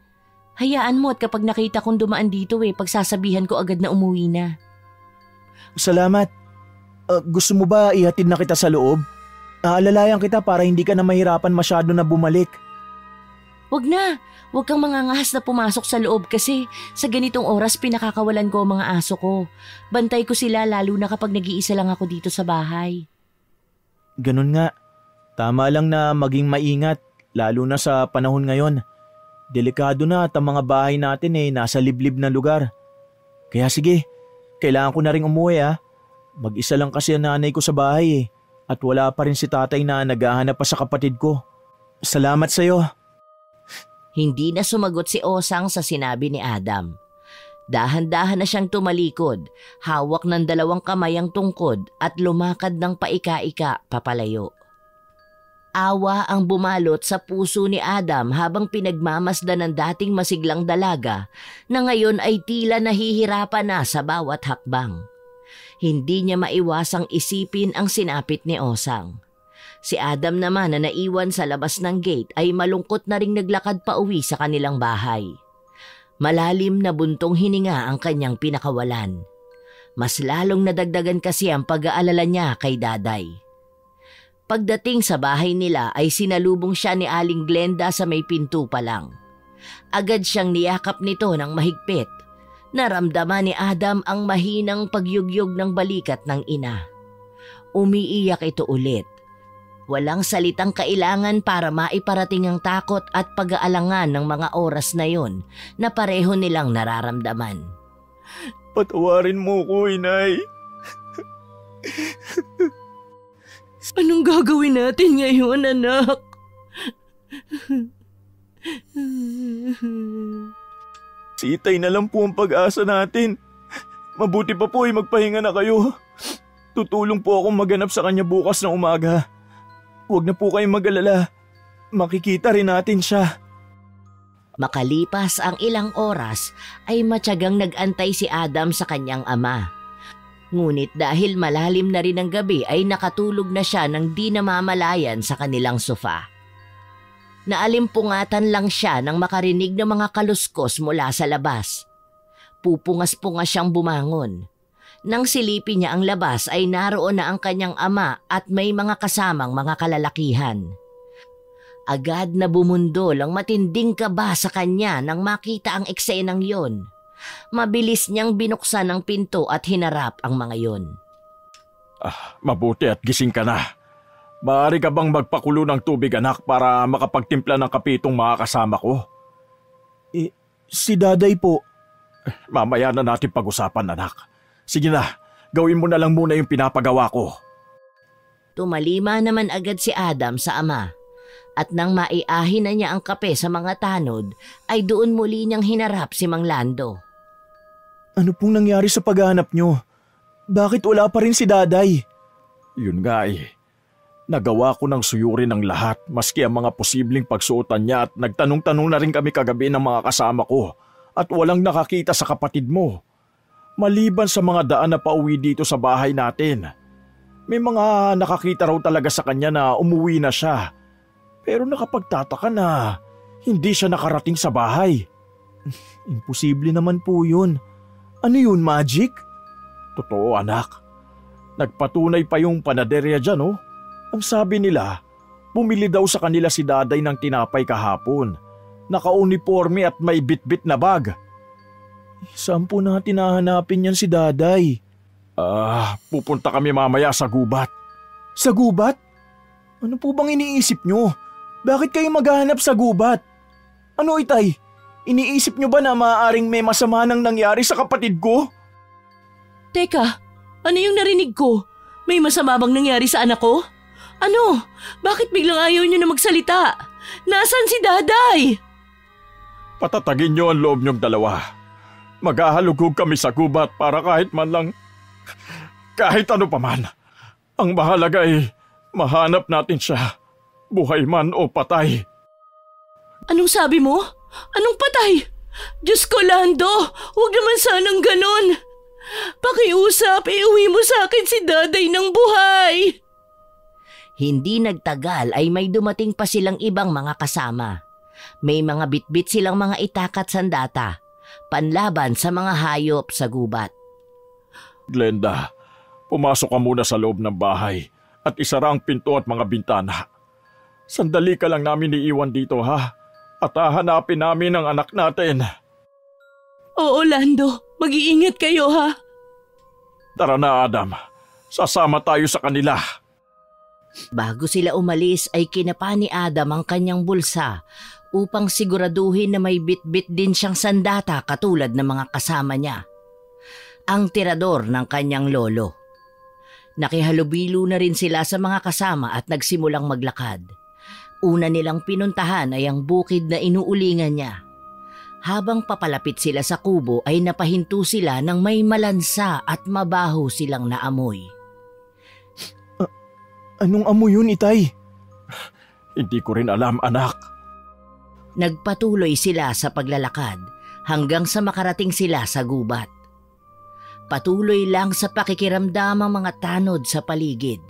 Hayaan mo at kapag nakita kong dumaan dito pagsasabihan ko agad na umuwi na. Salamat. Gusto mo ba ihatid na kita sa loob? Aalalayan kita para hindi ka na mahirapan masyado na bumalik. Wag na. Huwag kang mangangahas na pumasok sa loob kasi sa ganitong oras pinakakawalan ko ang mga aso ko. Bantay ko sila lalo na kapag nag-iisa lang ako dito sa bahay. Ganun nga. Tama lang na maging maingat lalo na sa panahon ngayon. Delikado na at ang mga bahay natin nasa liblib na lugar. Kaya sige, kailangan ko na rin umuwi Mag-isa lang kasi ang nanay ko sa bahay at wala pa rin si tatay na naghahanap pa sa kapatid ko. Salamat sa'yo. Hindi na sumagot si Osang sa sinabi ni Adam. Dahan-dahan na siyang tumalikod, hawak ng 2 kamay ang tungkod at lumakad ng paika-ika papalayo. Awa ang bumalot sa puso ni Adam habang pinagmamasdan ng dating masiglang dalaga na ngayon ay tila nahihirapan na sa bawat hakbang. Hindi niya maiwasang isipin ang sinapit ni Osang. Si Adam naman na naiwan sa labas ng gate ay malungkot na ring naglakad pa uwi sa kanilang bahay. Malalim na buntong hininga ang kanyang pinakawalan. Mas lalong nadagdagan kasi ang pag-aalala niya kay Daday. Pagdating sa bahay nila ay sinalubong siya ni Aling Glenda sa may pinto pa lang. Agad siyang niyakap nito ng mahigpit. Naramdaman ni Adam ang mahinang pagyugyog ng balikat ng ina. Umiiyak ito ulit. Walang salitang kailangan para maiparating ang takot at pag-aalangan ng mga oras na yon na pareho nilang nararamdaman. Patawarin mo ko, Inay. Anong gagawin natin ngayon, anak? Si Itay na lang po ang pag-asa natin. Mabuti pa po ay magpahinga na kayo. Tutulong po akong maghanap sa kanya bukas ng umaga. Huwag na po kayong mag-alala. Makikita rin natin siya. Makalipas ang ilang oras ay matyagang nag-antay si Adam sa kanyang ama. Ngunit dahil malalim na rin ang gabi ay nakatulog na siya nang di namamalayan sa kanilang sofa. Naalimpungatan lang siya nang makarinig ng mga kaluskos mula sa labas. Pupungas-pungas siyang bumangon. Nang silipin niya ang labas ay naroon na ang kanyang ama at may mga kasamang mga kalalakihan. Agad na bumundol ang matinding kaba sa kanya nang makita ang eksenang yon. Mabilis niyang binuksan ang pinto at hinarap ang mga yon. Mabuti at gising ka na. Maaari ka bang magpakulo ng tubig, anak, para makapagtimpla ng kape itong mga kasama ko? Si Daday po. Mamaya na natin pag-usapan, anak. Sige na, gawin mo na lang muna yung pinapagawa ko. Tumalima naman agad si Adam sa ama. At nang maiahin na niya ang kape sa mga tanod, ay doon muli niyang hinarap si Mang Lando. Ano pong nangyari sa paghahanap nyo? Bakit wala pa rin si Daday? Yun nga eh. Nagawa ko ng suyurin ang lahat maski ang mga posibleng pagsuotan niya at nagtanong-tanong na rin kami kagabi ng mga kasama ko at walang nakakita sa kapatid mo. Maliban sa mga daan na pauwi dito sa bahay natin. May mga nakakita raw talaga sa kanya na umuwi na siya. Pero nakapagtataka na hindi siya nakarating sa bahay. Imposible naman po yun. Ano yun, magic? Totoo, anak. Nagpatunay pa yung panaderya dyan, oh. Ang sabi nila, bumili daw sa kanila si Daday ng tinapay kahapon. Naka-uniforme at may bit-bit na bag. Saan po natin hahanapin yan si Daday? Pupunta kami mamaya sa gubat. Sa gubat? Ano po bang iniisip nyo? Bakit kayo maghahanap sa gubat? Ano, Itay? Iniisip nyo ba na maaaring may masama nang nangyari sa kapatid ko? Teka, ano yung narinig ko? May masama bang nangyari sa anak ko? Ano? Bakit biglang ayaw niyo na magsalita? Nasaan si Daday? Patatagin niyo ang loob niyong dalawa. Maghahalugog kami sa gubat para kahit man lang, kahit ano pa man. Ang mahalaga ay mahanap natin siya, buhay man o patay. Anong sabi mo? Anong patay? Diyos ko, Lando, huwag naman sanang ganon. Pakiusap, iuwi mo sa akin si Daday ng buhay. Hindi nagtagal ay may dumating pa silang ibang mga kasama. May mga bitbit silang mga itak at sandata, panlaban sa mga hayop sa gubat. Glenda, pumasok ka muna sa loob ng bahay at isara ang pinto at mga bintana. Sandali ka lang namin iiwan dito, ha? At hahanapin namin ang anak natin. Oo, Lando. Mag-iingat kayo, ha? Tara na, Adam. Sasama tayo sa kanila. Bago sila umalis ay kinapa ni Adam ang kanyang bulsa upang siguraduhin na may bitbit din siyang sandata katulad ng mga kasama niya. Ang tirador ng kanyang lolo. Nakihalubilo na rin sila sa mga kasama at nagsimulang maglakad. Una nilang pinuntahan ay ang bukid na inuulingan niya. Habang papalapit sila sa kubo ay napahinto sila ng may malansa at mabaho silang naamoy. Anong amoy yun, Itay? Hindi ko rin alam, anak. Nagpatuloy sila sa paglalakad hanggang sa makarating sila sa gubat. Patuloy lang sa pakikiramdam ang mga tanod sa paligid.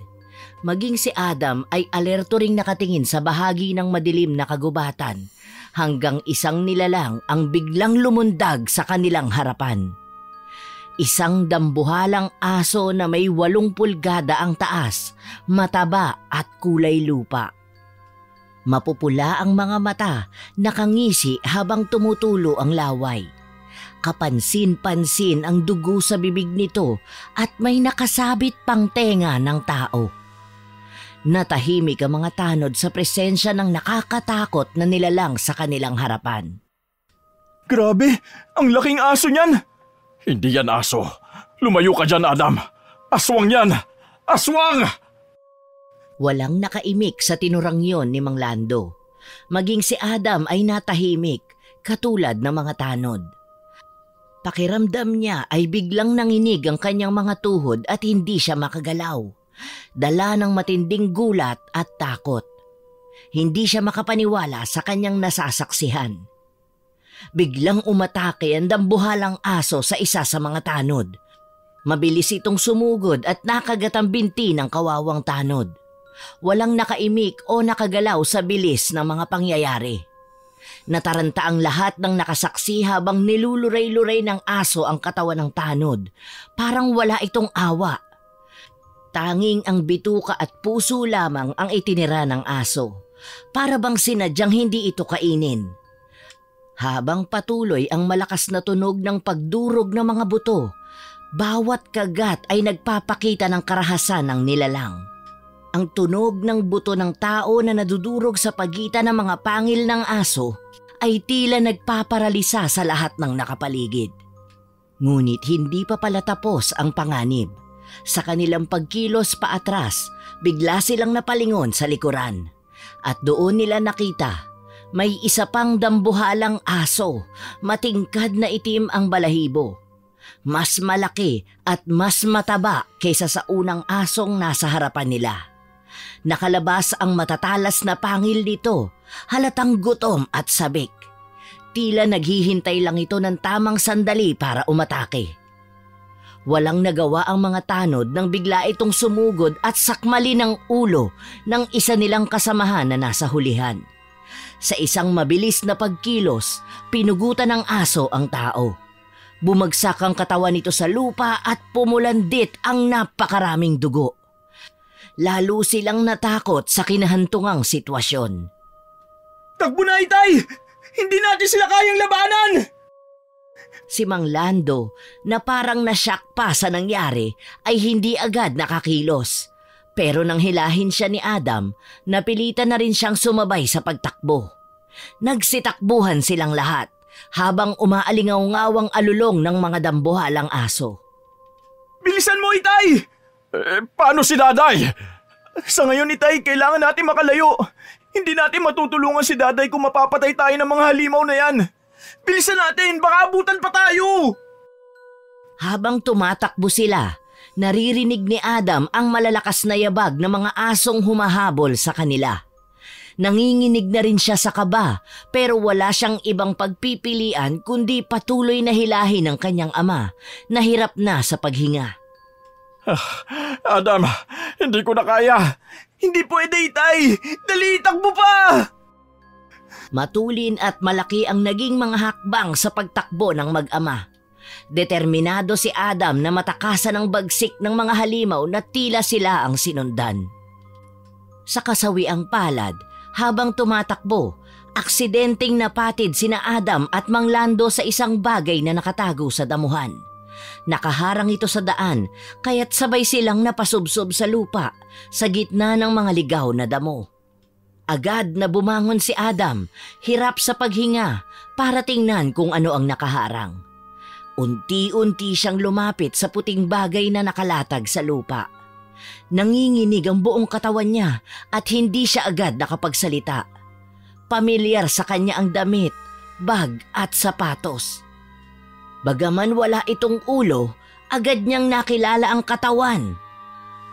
Maging si Adam ay alerto ring nakatingin sa bahagi ng madilim na kagubatan hanggang isang nilalang ang biglang lumundag sa kanilang harapan. Isang dambuhalang aso na may 8 pulgada ang taas, mataba at kulay lupa. Mapupula ang mga mata, nakangisi habang tumutulo ang laway. Kapansin-pansin ang dugo sa bibig nito at may nakasabit pang tenga ng tao. Natahimik ang mga tanod sa presensya ng nakakatakot na nilalang sa kanilang harapan. Grabe! Ang laking aso niyan! Hindi yan aso. Lumayo ka dyan, Adam. Aswang yan! Aswang! Walang nakaimik sa tinurang yon ni Mang Lando. Maging si Adam ay natahimik, katulad ng mga tanod. Pakiramdam niya ay biglang nanginig ang kanyang mga tuhod at hindi siya makagalaw. Dala ng matinding gulat at takot. Hindi siya makapaniwala sa kanyang nasasaksihan. Biglang umatake ang dambuhalang aso sa isa sa mga tanod. Mabilis itong sumugod at nakagat ang binti ng kawawang tanod. Walang nakaimik o nakagalaw sa bilis ng mga pangyayari. Nataranta ang lahat ng nakasaksi habang niluluray-luray ng aso ang katawan ng tanod. Parang wala itong awa. Tanging ang bituka at puso lamang ang itinira ng aso. Para bang sinadyang hindi ito kainin. Habang patuloy ang malakas na tunog ng pagdurog ng mga buto, bawat kagat ay nagpapakita ng karahasan ng nilalang. Ang tunog ng buto ng tao na nadudurog sa pagitan ng mga pangil ng aso ay tila nagpaparalisa sa lahat ng nakapaligid. Ngunit hindi pa pala tapos ang panganib. Sa kanilang pagkilos paatras, bigla silang napalingon sa likuran. At doon nila nakita, may isa pang dambuhalang aso, matingkad na itim ang balahibo. Mas malaki at mas mataba kaysa sa unang asong nasa harapan nila. Nakalabas ang matatalas na pangil nito, halatang gutom at sabik. Tila naghihintay lang ito ng tamang sandali para umatake. Walang nagawa ang mga tanod nang bigla itong sumugod at sakmali ng ulo ng isa nilang kasamahan na nasa hulihan. Sa isang mabilis na pagkilos, pinugutan ng aso ang tao. Bumagsak ang katawan nito sa lupa at pumulandit ang napakaraming dugo. Lalo silang natakot sa kinahantungang sitwasyon. Takbo na, Itay! Hindi natin sila kayang labanan! Si Mang Lando, na parang nasyak pa sa nangyari, ay hindi agad nakakilos. Pero nang hilahin siya ni Adam, napilitan na rin siyang sumabay sa pagtakbo. Nagsitakbuhan silang lahat habang umaalingaw-ngawang alulong ng mga dambuhalang aso. Bilisan mo, Itay! Paano si Daday? Sa ngayon, Itay, kailangan natin makalayo. Hindi natin matutulungan si Daday kung mapapatay tayo ng mga halimaw na yan. Bilisan natin, baka abutan pa tayo! Habang tumatakbo sila, naririnig ni Adam ang malalakas na yabag ng mga asong humahabol sa kanila. Nanginginig na rin siya sa kaba, pero wala siyang ibang pagpipilian kundi patuloy na hilahin ng kanyang ama na hirap na sa paghinga. Adam, hindi ko na kaya. Hindi pwede, Itay! Dali, takbo pa! Matulin at malaki ang naging mga hakbang sa pagtakbo ng mag-ama. Determinado si Adam na matakasan ang bagsik ng mga halimaw na tila sila ang sinundan. Sa kasawiang palad, habang tumatakbo, aksidenteng napatid sina Adam at Mang Lando sa isang bagay na nakatago sa damuhan. Nakaharang ito sa daan, kaya't sabay silang napasubsob sa lupa sa gitna ng mga ligaw na damo. Agad na bumangon si Adam, hirap sa paghinga para tingnan kung ano ang nakaharang. Unti-unti siyang lumapit sa puting bagay na nakalatag sa lupa. Nanginginig ang buong katawan niya at hindi siya agad nakapagsalita. Pamilyar sa kanya ang damit, bag at sapatos. Bagaman wala itong ulo, agad niyang nakilala ang katawan.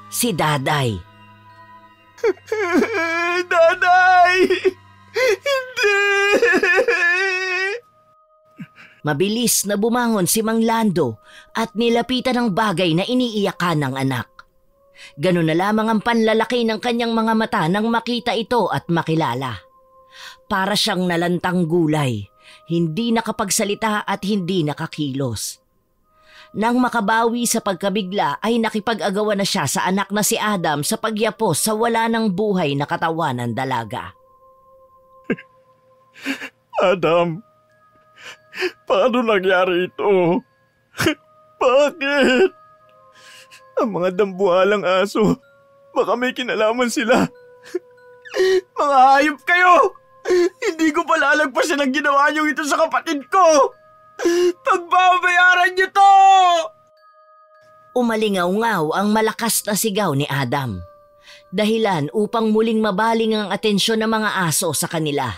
Si Daday. Daday! Hindi! Mabilis na bumangon si Mang Lando at nilapitan ang bagay na iniiyakan ng anak. Ganun na lamang ang panlalaki ng kanyang mga mata nang makita ito at makilala. Para siyang nalantang gulay, hindi nakapagsalita at hindi nakakilos. Nang makabawi sa pagkabigla ay nakipag-agawan na siya sa anak na si Adam sa pagyapos sa wala ng buhay na katawan ng dalaga. Adam, paano nangyari ito? Bakit? Ang mga dambuhalang aso, baka may kinalaman sila. Mga hayop kayo! Hindi ko palalagpasan ang ginawa niyo ito sa kapatid ko! Pagbabayaran niyo to! Umalingaw-ngaw ang malakas na sigaw ni Adam. dahilan upang muling mabaling ang atensyon ng mga aso sa kanila.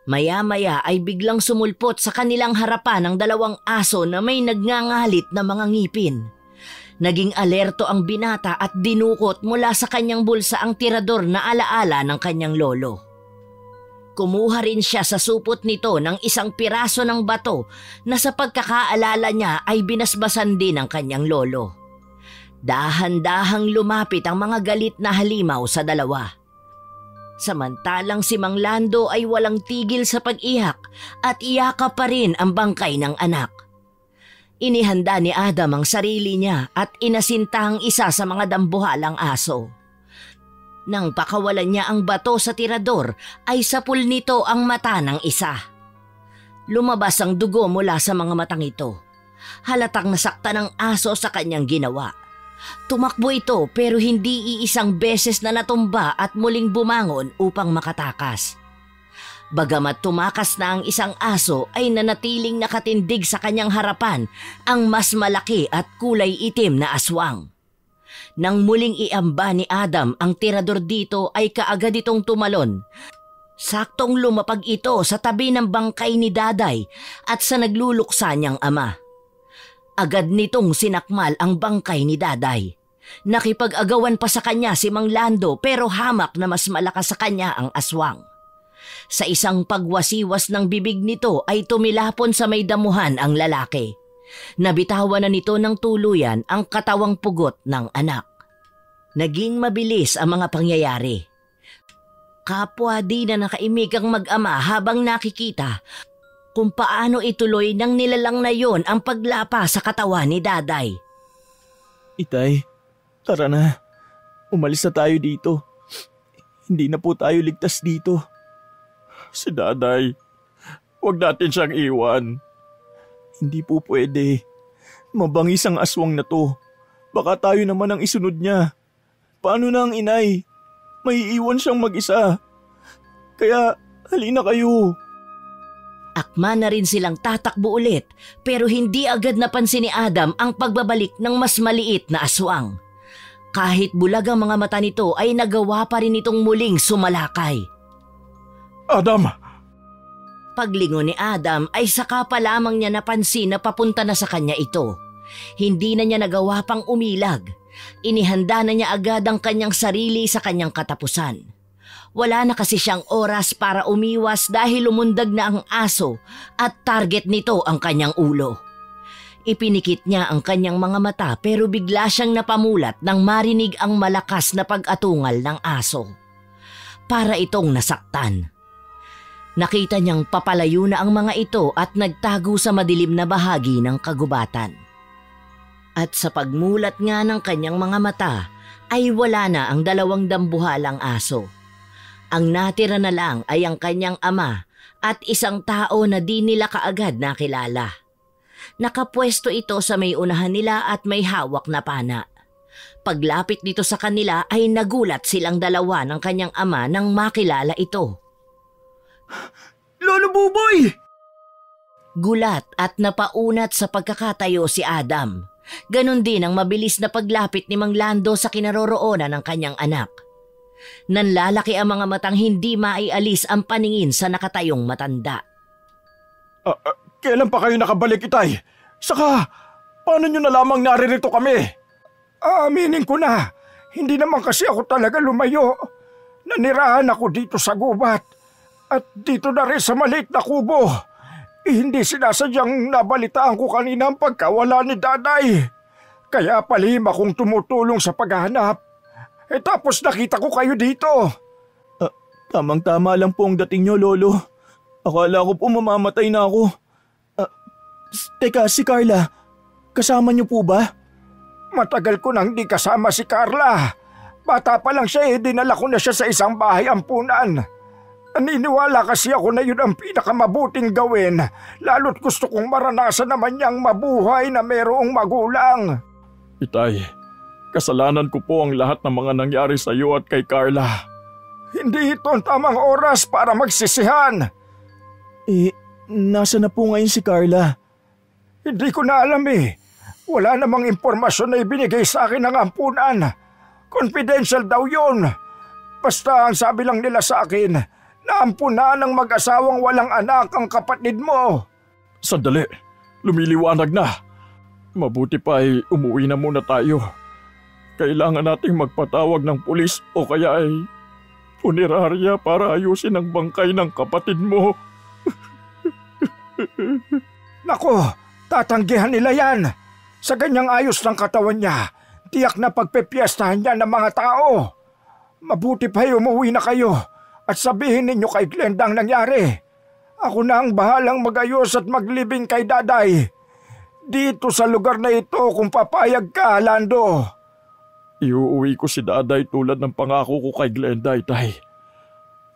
Maya-maya ay biglang sumulpot sa kanilang harapan ang 2 aso na may nagngangalit na mga ngipin. Naging alerto ang binata at dinukot mula sa kanyang bulsa ang tirador na alaala ng kanyang lolo. Kumuha rin siya sa supot nito ng isang piraso ng bato na sa pagkakaalala niya ay binasbasan din ng kanyang lolo. Dahan-dahang lumapit ang mga galit na halimaw sa 2. Samantalang si Mang Lando ay walang tigil sa pag-iyak at iyakap pa rin ang bangkay ng anak. Inihanda ni Adam ang sarili niya at inasinta ang isa sa mga dambuhalang aso. Nang pakawalan niya ang bato sa tirador ay sapul nito ang mata ng isa. Lumabas ang dugo mula sa mga matang ito. Halatang nasaktan ng aso sa kanyang ginawa. Tumakbo ito pero hindi iisang beses na natumba at muling bumangon upang makatakas. Bagamat tumakas na ang isang aso ay nanatiling nakatindig sa kanyang harapan ang mas malaki at kulay itim na aswang. Nang muling iamba ni Adam ang tirador dito ay kaagad itong tumalon. Saktong lumapag ito sa tabi ng bangkay ni Daday at sa nagluluksa niyang ama. Agad nitong sinakmal ang bangkay ni Daday. Nakipag-agawan pa sa kanya si Mang Lando pero hamak na mas malakas sa kanya ang aswang. Sa isang pagwasiwas ng bibig nito ay tumilapon sa may damuhan ang lalaki. Nabitawan na nito ng tuluyan ang katawang pugot ng anak. Naging mabilis ang mga pangyayari. Kapwa di na nakaimik ang mag-ama habang nakikita kung paano ituloy ng nilalang na yon ang paglapa sa katawan ni Daday. Itay, tara na. Umalis na tayo dito. Hindi na po tayo ligtas dito. Si Daday, huwag natin siyang iwan. Hindi po pwede. Mabangis ang aswang na to. Baka tayo naman ang isunod niya. Paano na ang inay? May iwan siyang mag-isa. Kaya halina kayo. Akma na rin silang tatakbo ulit pero hindi agad napansin ni Adam ang pagbabalik ng mas maliit na aswang. Kahit bulag ang mga mata nito ay nagawa pa rin itong muling sumalakay. Adam! Paglingon ni Adam ay saka pa lamang niya napansin na papunta na sa kanya ito. Hindi na niya nagawa pang umilag. Inihanda na niya agad ang kanyang sarili sa kanyang katapusan. Wala na kasi siyang oras para umiwas dahil lumundag na ang aso at target nito ang kanyang ulo. Ipinikit niya ang kanyang mga mata pero bigla siyang napamulat nang marinig ang malakas na pag-atungal ng aso. Para itong nasaktan. Nakita niyang papalayo na ang mga ito at nagtago sa madilim na bahagi ng kagubatan. At sa pagmulat nga ng kanyang mga mata ay wala na ang 2 dambuhalang aso. Ang natira na lang ay ang kanyang ama at isang tao na di nila kaagad nakilala. Nakapwesto ito sa may unahan nila at may hawak na pana. Paglapit nito sa kanila ay nagulat silang 2 ng kanyang ama nang makilala ito. Lolo Buboy! Gulat at napaunat sa pagkakatayo si Adam. Ganon din ang mabilis na paglapit ni Mang Lando sa kinaroroonan ng kanyang anak. Nanlalaki ang mga matang hindi maialis ang paningin sa nakatayong matanda. Kailan pa kayo nakabalik, Itay? Saka, paano nyo na lamang naririto kami? Aaminin ko na, hindi naman kasi ako talaga lumayo. Nanirahan ako dito sa gubat. At dito na rin sa maliit na kubo. Hindi sinasadyang nabalitaan ko kanina ang pagkawala ni Daday. Kaya palihim akong tumutulong sa paghahanap. Tapos nakita ko kayo dito. Tamang-tama lang po ang dating nyo, Lolo. Akala ko po mamamatay na ako. Teka, si Carla, kasama niyo po ba? Matagal ko nang di kasama si Carla. Bata pa lang siya dinala ko na siya sa isang bahay ampunan. Naniniwala kasi ako na yun ang pinakamabuting gawin, lalo't gusto kong maranasan naman niyang mabuhay na mayroong magulang. Itay, kasalanan ko po ang lahat ng mga nangyari sa iyo at kay Carla. Hindi ito ang tamang oras para magsisihan. Nasa na po ngayon si Carla? Hindi ko na alam eh. Wala namang impormasyon na ibinigay sa akin ng ampunan. Confidential daw yun. Basta ang sabi lang nila sa akin, naampunan ng mag-asawang walang anak ang kapatid mo. Sandali, lumiliwanag na. Mabuti pa ay umuwi na muna tayo. Kailangan nating magpatawag ng pulis o kaya ay punerarya para ayusin ang bangkay ng kapatid mo. Nako, tatanggihan nila yan. Sa ganyang ayos ng katawan niya, tiyak na pagpepiestahan niya ng mga tao. Mabuti pa ay umuwi na kayo at sabihin ninyo kay Glenda ang nangyari. Ako na ang bahalang magayos at maglibing kay Daday. Dito sa lugar na ito kung papayag ka, Lando. Iuuwi ko si Daday tulad ng pangako ko kay Glenda, Itay.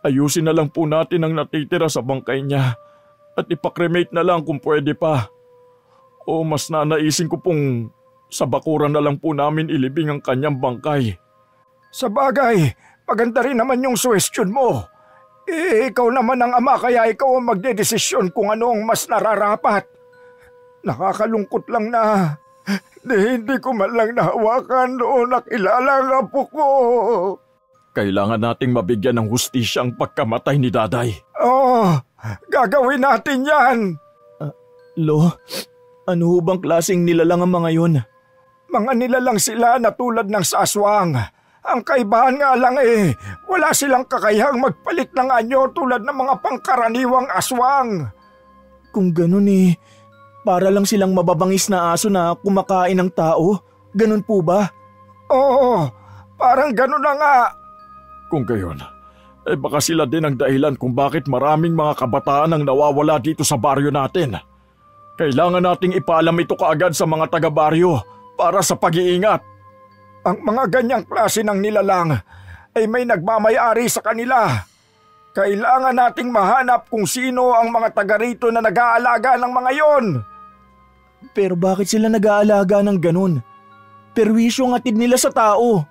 Ayusin na lang po natin ang natitira sa bangkay niya at ipakremate na lang kung pwede pa. O mas nanaisin ko pong sa bakuran na lang po namin ilibing ang kanyang bangkay. Sa bagay, maganda rin naman yung suwestyon mo. Ikaw naman ang ama kaya ikaw ang magdedesisyon kung ano ang mas nararapat. Nakakalungkot lang na hindi ko man lang nahawakan o nakilala ang apo ko. Kailangan nating mabigyan ng hustisya ang pagkamatay ni Daday. Oo, gagawin natin yan. Lo, ano bang klaseng nilalang ang mga yun? Mga nilalang sila na tulad ng sa aswang. Ang kaibahan nga lang wala silang kakayahang magpalit ng anyo tulad ng mga pangkaraniwang aswang. Kung ganun para lang silang mababangis na aso na kumakain ng tao? Ganun po ba? Oo, parang ganun na nga. Kung gayon, baka sila din ang dahilan kung bakit maraming mga kabataan ang nawawala dito sa baryo natin. Kailangan nating ipaalam ito kaagad sa mga taga-baryo para sa pag-iingat. Ang mga ganyang klase ng nilalang ay may nagmamayari sa kanila. Kailangan nating mahanap kung sino ang mga taga rito na nag-aalaga ng mga yon. Pero bakit sila nag-aalaga ng ganun? Perwisyo ang atid nila sa tao.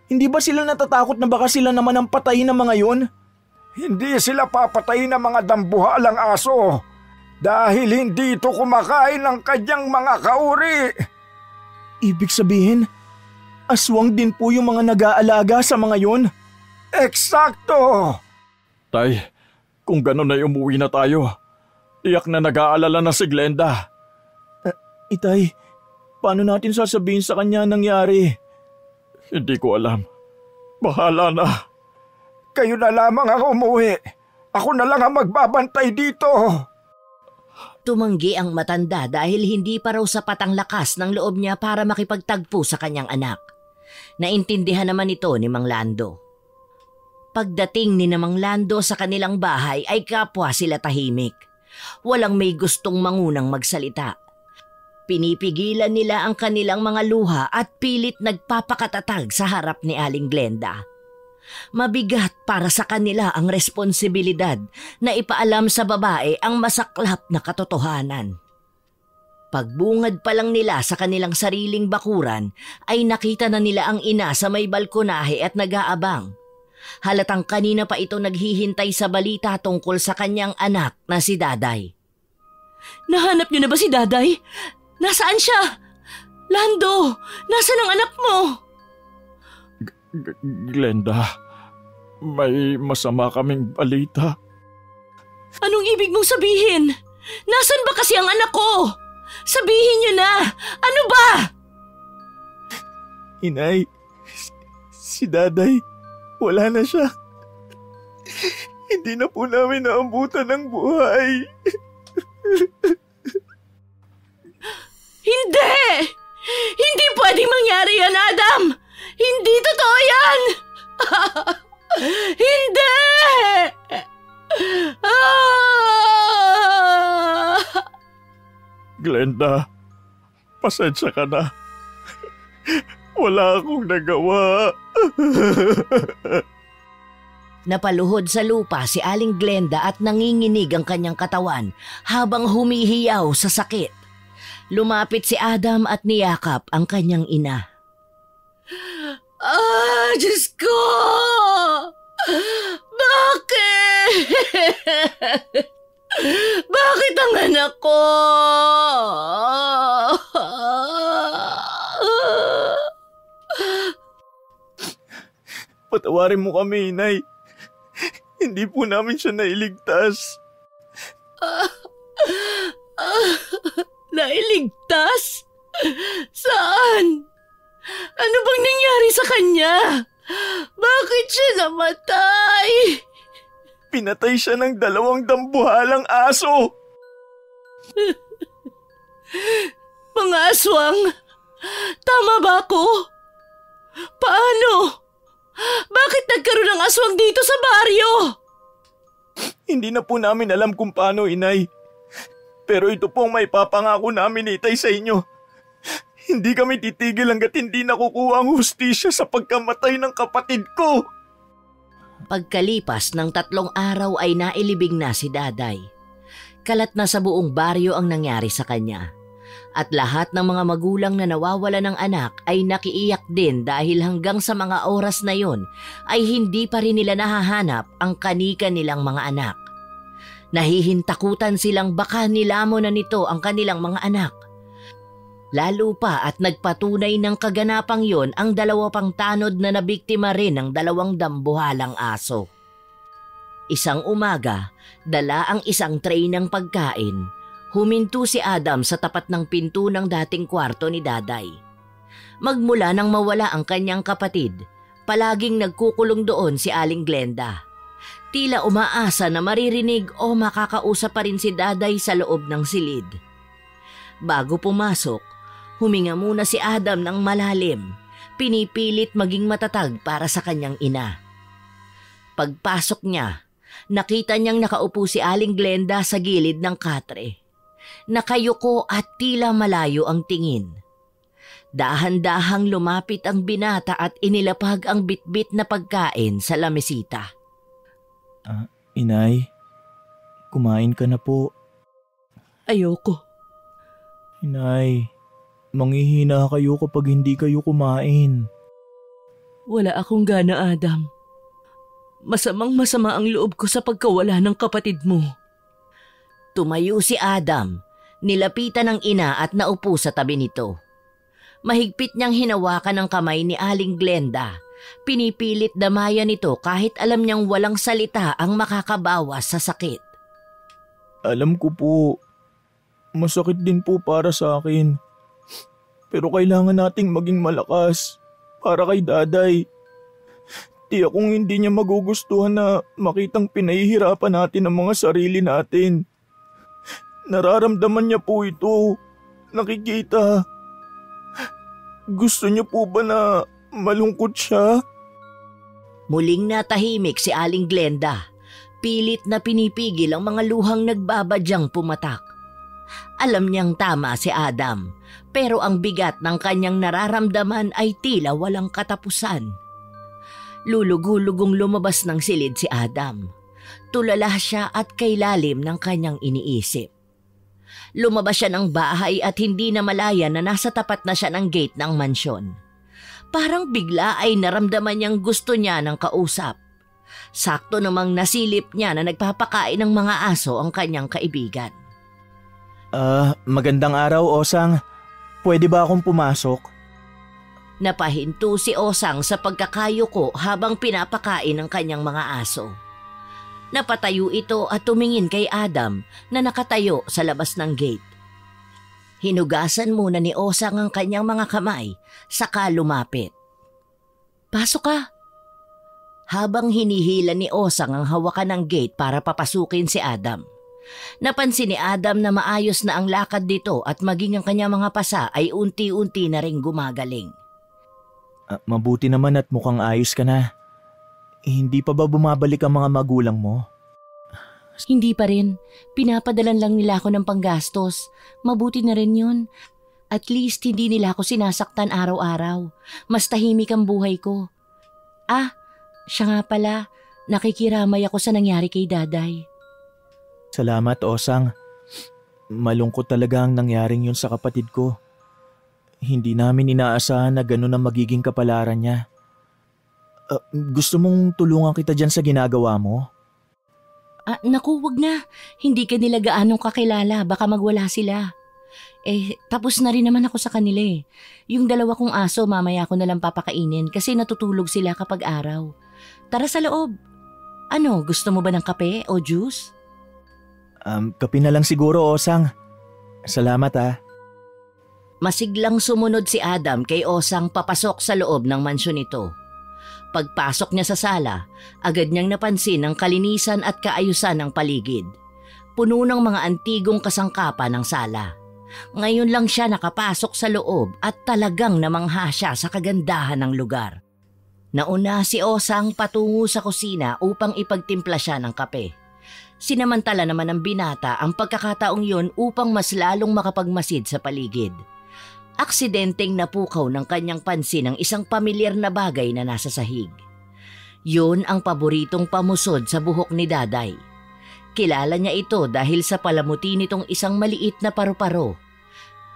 Hindi ba sila natatakot na baka sila naman ang patayin ng mga yon? Hindi sila papatayin ng mga dambuhalang aso dahil hindi ito kumakain ng kanyang mga kauri. Ibig sabihin, aswang din po yung mga nag-aalaga sa mga yon? Eksakto! Tay, kung gano'n ay umuwi na tayo. Tiyak na nag-aalala na si Glenda. Itay, paano natin sasabihin sa kanya nangyari? Hindi ko alam. Bahala na. Kayo na lamang ang umuwi. Ako na lang ang magbabantay dito. Tumanggi ang matanda dahil hindi pa raw sapat ang lakas ng loob niya para makipagtagpo sa kanyang anak. Naintindihan naman ito ni Mang Lando. Pagdating ni Mang Lando sa kanilang bahay ay kapwa sila tahimik. Walang may gustong mangunang magsalita. Pinipigilan nila ang kanilang mga luha at pilit nagpapakatatag sa harap ni Aling Glenda. Mabigat para sa kanila ang responsibilidad na ipaalam sa babae ang masaklap na katotohanan. Pagbungad pa lang nila sa kanilang sariling bakuran ay nakita na nila ang ina sa may balkonahe at nag-aabang. Halatang kanina pa ito naghihintay sa balita tungkol sa kanyang anak na si Daday. Nahanap niyo na ba si Daday? Nasaan siya? Lando, nasaan ang anak mo? Glenda, may masama kaming balita. Anong ibig mong sabihin? Nasaan ba kasi ang anak ko? Sabihin niyo na! Ano ba? Inay, si Daday, wala na siya. Hindi na po namin naambutan ng buhay. Hindi! Hindi pwedeng mangyari yan, Adam! Hindi totoo yan! Hindi! Glenda, pasensya ka na. Wala akong nagawa. Napaluhod sa lupa si Aling Glenda at nanginginig ang kanyang katawan habang humihiyaw sa sakit. Lumapit si Adam at niyakap ang kanyang ina. Diyos ko! Bakit? Bakit ang anak ko? Patawarin mo kami, Inay. Hindi po namin siya nailigtas. Nailigtas? Saan? Ano bang nangyari sa kanya? Bakit siya namatay? Pinatay siya ng 2 dambuhalang aso. Mga aswang? Tama ba ako? Paano? Bakit nagkaroon ng aswang dito sa baryo? Hindi na po namin alam kung paano, Inay. Pero ito pong may papangako namin, Itay, sa inyo. Hindi kami titigil hanggat hindi nakukuha ang hustisya sa pagkamatay ng kapatid ko. Pagkalipas ng 3 araw ay nailibing na si Daday. Kalat na sa buong baryo ang nangyari sa kanya. At lahat ng mga magulang na nawawala ng anak ay nakiiyak din dahil hanggang sa mga oras na yon ay hindi pa rin nila nahahanap ang kanika nilang mga anak. Nahihintakutan silang baka nilamon na nito ang kanilang mga anak. Lalo pa at nagpatunay ng kaganapang yon ang 2 pang tanod na nabiktima rin ng 2 dambuhalang aso. Isang umaga, dala ang isang tray ng pagkain. Huminto si Adam sa tapat ng pinto ng dating kwarto ni Daday. Magmula nang mawala ang kanyang kapatid, palaging nagkukulong doon si Aling Glenda. Tila umaasa na maririnig o makakausap pa rin si Daday sa loob ng silid. Bago pumasok, huminga muna si Adam ng malalim, pinipilit maging matatag para sa kanyang ina. Pagpasok niya, nakita niyang nakaupo si Aling Glenda sa gilid ng katre. Nakayuko at tila malayo ang tingin. Dahan-dahang lumapit ang binata at inilapag ang bitbit na pagkain sa lamesita. Inay, kumain ka na po. Ayoko. Inay, manghihina kayo kapag hindi kayo kumain. Wala akong gana, Adam. Masamang-masama ang loob ko sa pagkawala ng kapatid mo. Tumayo si Adam, nilapitan ng ina at naupo sa tabi nito. Mahigpit niyang hinawakan ang kamay ni Aling Glenda. Pinipilit damayan nito kahit alam niyang walang salita ang makakabawas sa sakit. Alam ko po, masakit din po para sa akin. Pero kailangan nating maging malakas para kay Daday. Tiyak kung hindi niya magugustuhan na makitang pinahihirapan natin ang mga sarili natin. Nararamdaman niya po ito. Nakikita. Gusto niyo po ba na malungkot siya? Muling natahimik si Aling Glenda. Pilit na pinipigil ang mga luhang nagbabadyang pumatak. Alam niyang tama si Adam, pero ang bigat ng kanyang nararamdaman ay tila walang katapusan. Lulugulugong lumabas ng silid si Adam. Tulala siya at kailalim ng kanyang iniisip. Lumabas siya ng bahay at hindi na malaya na nasa tapat na siya ng gate ng mansyon. Parang bigla ay naramdaman niyang gusto niya ng kausap. Sakto namang nasilip niya na nagpapakain ng mga aso ang kanyang kaibigan. Magandang araw, Osang. Pwede ba akong pumasok? Napahinto si Osang sa pagkakayuko habang pinapakain ang kanyang mga aso. Napatayo ito at tumingin kay Adam na nakatayo sa labas ng gate. Hinugasan muna ni Osang ang kanyang mga kamay, saka lumapit. Pasok ka! Habang hinihila ni Osang ang hawakan ng gate para papasukin si Adam. Napansin ni Adam na maayos na ang lakad dito at maging ang kanyang mga pasa ay unti-unti na ring gumagaling. Mabuti naman at mukhang ayos ka na. Hindi pa ba bumabalik ang mga magulang mo? Hindi pa rin. Pinapadalan lang nila ako ng panggastos. Mabuti na rin yun. At least hindi nila ako sinasaktan araw-araw. Mas tahimik ang buhay ko. Siya nga pala. Nakikiramay ako sa nangyari kay Daday. Salamat, Osang. Malungkot talaga ang nangyaring yun sa kapatid ko. Hindi namin inaasahan na gano'n ang magiging kapalaran niya. Gusto mong tulungan kita dyan sa ginagawa mo? Naku, wag na. Hindi ka nila gaanong kakilala. Baka magwala sila. Tapos na rin naman ako sa kanila eh. Yung 2 kong aso mamaya ko nalang papakainin kasi natutulog sila kapag araw. Tara sa loob. Ano, gusto mo ba ng kape o juice? Kape na lang siguro, Osang. Salamat ah. Masiglang sumunod si Adam kay Osang papasok sa loob ng mansyon nito. Pagpasok niya sa sala, agad niyang napansin ang kalinisan at kaayusan ng paligid. Puno ng mga antigong kasangkapan ng sala. Ngayon lang siya nakapasok sa loob at talagang namangha siya sa kagandahan ng lugar. Nauna si Osang patungo sa kusina upang ipagtimpla siya ng kape. Sinamantala naman ng binata ang pagkakataong yun upang mas lalong makapagmasid sa paligid. Aksidenteng napukaw ng kanyang pansin ang isang pamilyar na bagay na nasa sahig. Yun ang paboritong pamusod sa buhok ni Daday. Kilala niya ito dahil sa palamuti nitong isang maliit na paru-paro.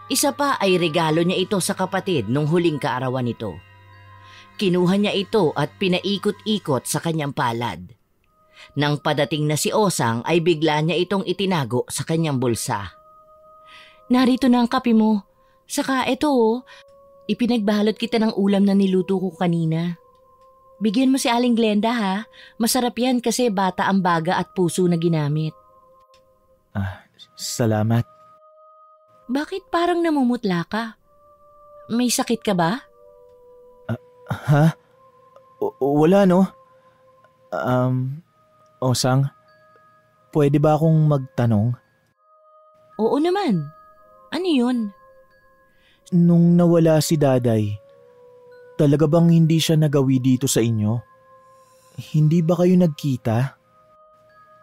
Isa pa ay regalo niya ito sa kapatid nung huling kaarawan nito. Kinuha niya ito at pinaikot-ikot sa kanyang palad. Nang padating na si Osang ay bigla niya itong itinago sa kanyang bulsa. Narito na ang kape mo. Saka eto ipinagbalot kita ng ulam na niluto ko kanina. Bigyan mo si Aling Glenda ha. Masarap yan kasi bata ang baga at puso na ginamit. Salamat. Bakit parang namumutla ka? May sakit ka ba? Ha? Wala no? Osang, pwede ba akong magtanong? Oo naman. Ano yun? Nung nawala si Daday, talaga bang hindi siya nagawi dito sa inyo? Hindi ba kayo nagkita?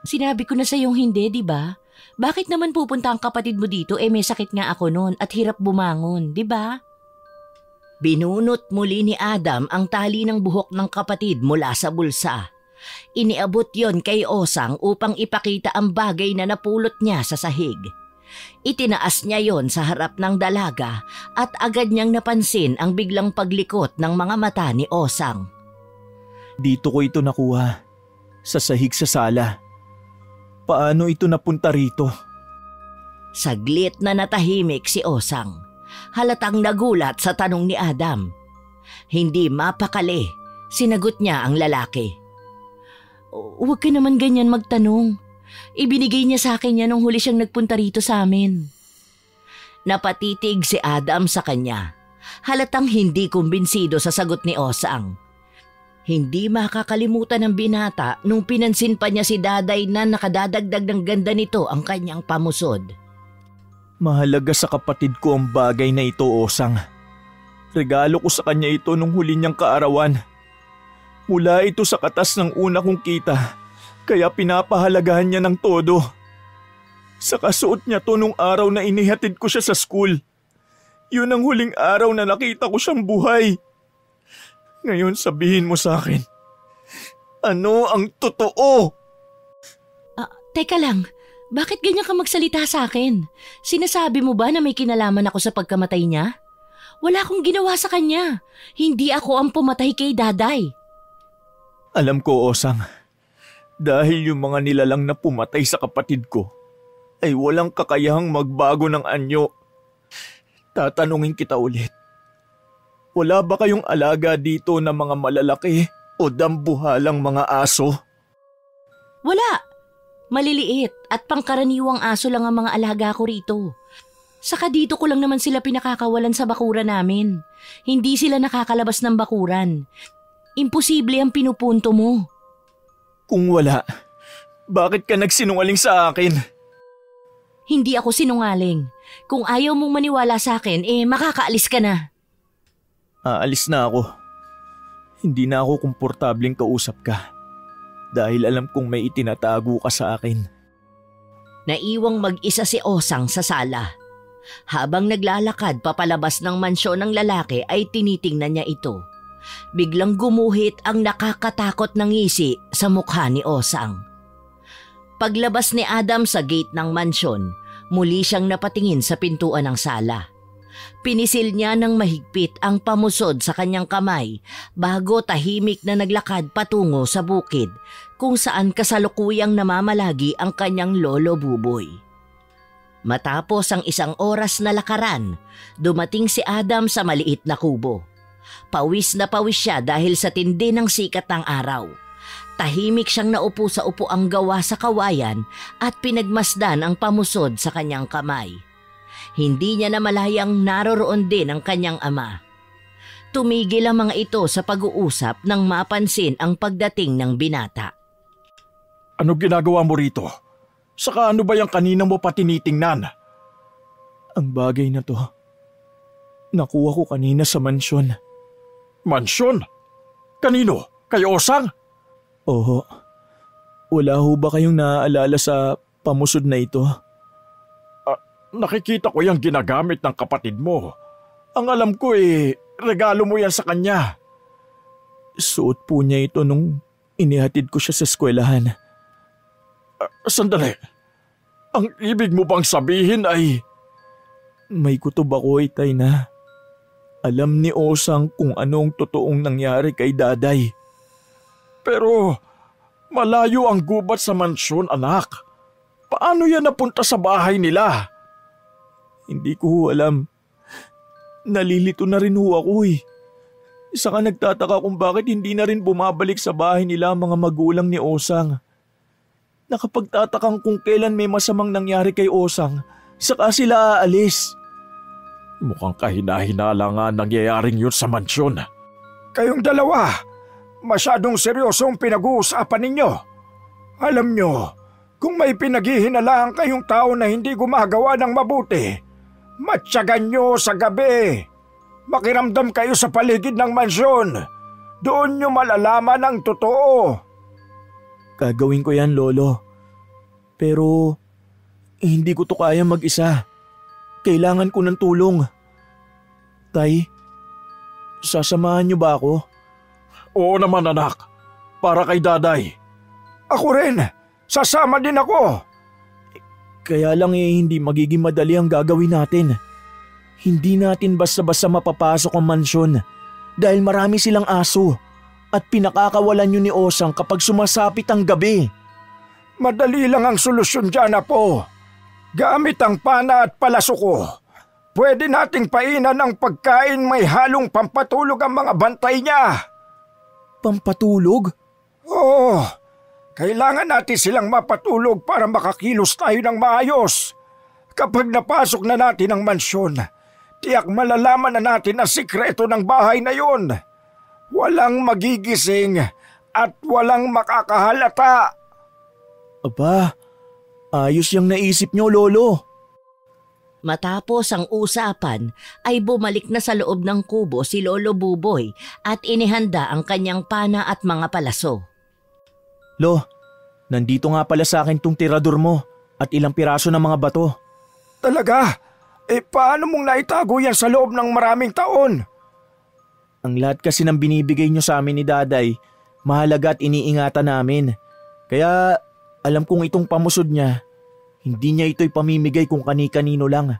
Sinabi ko na sa iyong hindi, di ba? Bakit naman pupunta ang kapatid mo dito may sakit nga ako noon at hirap bumangon, di ba? Binunot muli ni Adam ang tali ng buhok ng kapatid mula sa bulsa. Iniabot yon kay Osang upang ipakita ang bagay na napulot niya sa sahig. Itinaas niya yon sa harap ng dalaga at agad niyang napansin ang biglang paglikot ng mga mata ni Osang. Dito ko ito nakuha, sa sahig sa sala. Paano ito napunta rito? Saglit na natahimik si Osang. Halatang nagulat sa tanong ni Adam. Hindi mapakali, sinagot niya ang lalaki. Huwag ka naman ganyan magtanong. Ibinigay niya sa akin yan nung huli siyang nagpunta rito sa amin. Napatitig si Adam sa kanya. Halatang hindi kumbinsido sa sagot ni Osang. Hindi makakalimutan ng binata nung pinansin pa niya si Daday na nakadadagdag ng ganda nito ang kanyang pamusod. Mahalaga sa kapatid ko ang bagay na ito, Osang. Regalo ko sa kanya ito nung huli niyang kaarawan. Mula ito sa katas ng una kong kita, kaya pinapahalagahan niya ng todo. Sa kasuot niya to nung araw na inihatid ko siya sa school. Yun ang huling araw na nakita ko siyang buhay. Ngayon sabihin mo sa akin, ano ang totoo? Teka lang, bakit ganyan ka magsalita sa akin? Sinasabi mo ba na may kinalaman ako sa pagkamatay niya? Wala akong ginawa sa kanya. Hindi ako ang pumatay kay Daday. Alam ko, Osang. Dahil yung mga nilalang na pumatay sa kapatid ko ay walang kakayahang magbago ng anyo. Tatanungin kita ulit. Wala ba kayong alaga dito na mga malalaki o dambuhalang mga aso? Wala. Maliliit at pangkaraniwang aso lang ang mga alaga ko rito. Saka dito ko lang naman sila pinakakawalan sa bakuran namin. Hindi sila nakakalabas ng bakuran. Imposible ang pinupunto mo. Kung wala, bakit ka nagsinungaling sa akin? Hindi ako sinungaling. Kung ayaw mong maniwala sa akin, makakaalis ka na. Aalis na ako. Hindi na ako komportableng kausap ka. Dahil alam kong may itinatago ka sa akin. Naiwang mag-isa si Osang sa sala. Habang naglalakad papalabas ng mansyon ng lalaki ay tinitingnan niya ito. Biglang gumuhit ang nakakatakot na ngisi sa mukha ni Osang. Paglabas ni Adam sa gate ng mansyon, muli siyang napatingin sa pintuan ng sala. Pinisil niya ng mahigpit ang pamusod sa kanyang kamay bago tahimik na naglakad patungo sa bukid kung saan kasalukuyang namamalagi ang kanyang lolo Buboy. Matapos ang 1 oras na lakaran, dumating si Adam sa maliit na kubo. Pawis na pawis siya dahil sa tindi ng sikat ng araw. Tahimik siyang naupo sa upuang gawa sa kawayan at pinagmasdan ang pamusod sa kanyang kamay. Hindi niya namalayang naroroon din ang kanyang ama. Tumigil ang mga ito sa pag-uusap nang mapansin ang pagdating ng binata. Ano ginagawa mo rito? Saka ano ba yung kanina mo pa tinitingnan? Ang bagay na to, nakuha ko kanina sa mansyon. Mansyon? Kanino? Kay Osang? Oo. Wala ho ba kayong naaalala sa pamusod na ito? Nakikita ko yung ginagamit ng kapatid mo. Ang alam ko regalo mo yan sa kanya. Suot po niya ito nung inihatid ko siya sa eskwelahan. Sandali. Ang ibig mo bang sabihin ay... May kutob ako, Itay, na alam ni Osang kung anong totoong nangyari kay Daday. Pero malayo ang gubat sa mansyon, anak. Paano yan napunta sa bahay nila? Hindi ko alam. Nalilito na rin ho ako Saka nagtataka kung bakit hindi na rin bumabalik sa bahay nila ang mga magulang ni Osang. Nakapagtatakang kung kailan may masamang nangyari kay Osang, saka sila aalis. Mukhang kahina-hinala nga nangyayaring yun sa mansyon. Kayong dalawa, masyadong seryosong pinag-uusapan ninyo. Alam nyo, kung may pinaghihinalaan kayong tao na hindi gumagawa ng mabuti, matyagan nyo sa gabi. Makiramdam kayo sa paligid ng mansyon. Doon nyo malalaman ang totoo. Gagawin ko yan, Lolo. Pero hindi ko to kaya mag-isa. Kailangan ko ng tulong. Tay, sasamahan niyo ba ako? Oo naman, anak. Para kay Daday. Ako rin. Sasama din ako. Kaya lang hindi magiging madali ang gagawin natin. Hindi natin basta-basta mapapasok ang mansyon dahil marami silang aso at pinakakawalan yun ni Osang kapag sumasapit ang gabi. Madali lang ang solusyon dyan, Apo. Gamit ang pana at palaso ko. Pwede nating painan ng pagkain may halong pampatulog ang mga bantay niya. Pampatulog? Oo. Kailangan natin silang mapatulog para makakilos tayo ng maayos. Kapag napasok na natin ang mansyon, tiyak malalaman na natin ang sikreto ng bahay na yun. Walang magigising at walang makakahalata. Aba, ayos yung naisip nyo, Lolo. Matapos ang usapan ay bumalik na sa loob ng kubo si Lolo Buboy at inihanda ang kanyang pana at mga palaso. Lo, nandito nga pala sa akin tong tirador mo at ilang piraso ng mga bato. Talaga? Paano mong naitago yan sa loob ng maraming taon? Ang lahat kasi ng binibigay nyo sa amin ni Daday, mahalaga at iniingatan namin. Kaya alam kong itong pamusod niya, hindi niya ito'y pamimigay kung kani-kanino lang,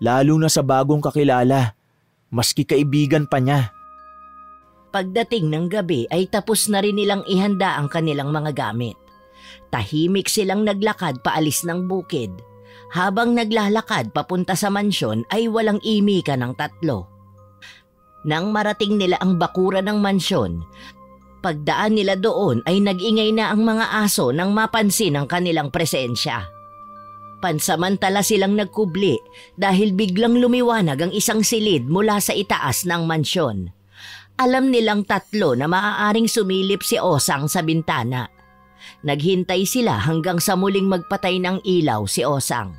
lalo na sa bagong kakilala, maski kaibigan pa niya. Pagdating ng gabi ay tapos na rin nilang ihanda ang kanilang mga gamit. Tahimik silang naglakad paalis ng bukid. Habang naglalakad papunta sa mansyon ay walang imika ng tatlo. Nang marating nila ang bakuran ng mansyon, pagdaan nila doon ay nag-ingay na ang mga aso nang mapansin ang kanilang presensya. Pansamantala silang nagkubli dahil biglang lumiwanag ang isang silid mula sa itaas ng mansyon. Alam nilang tatlo na maaaring sumilip si Osang sa bintana. Naghintay sila hanggang sa muling magpatay ng ilaw si Osang.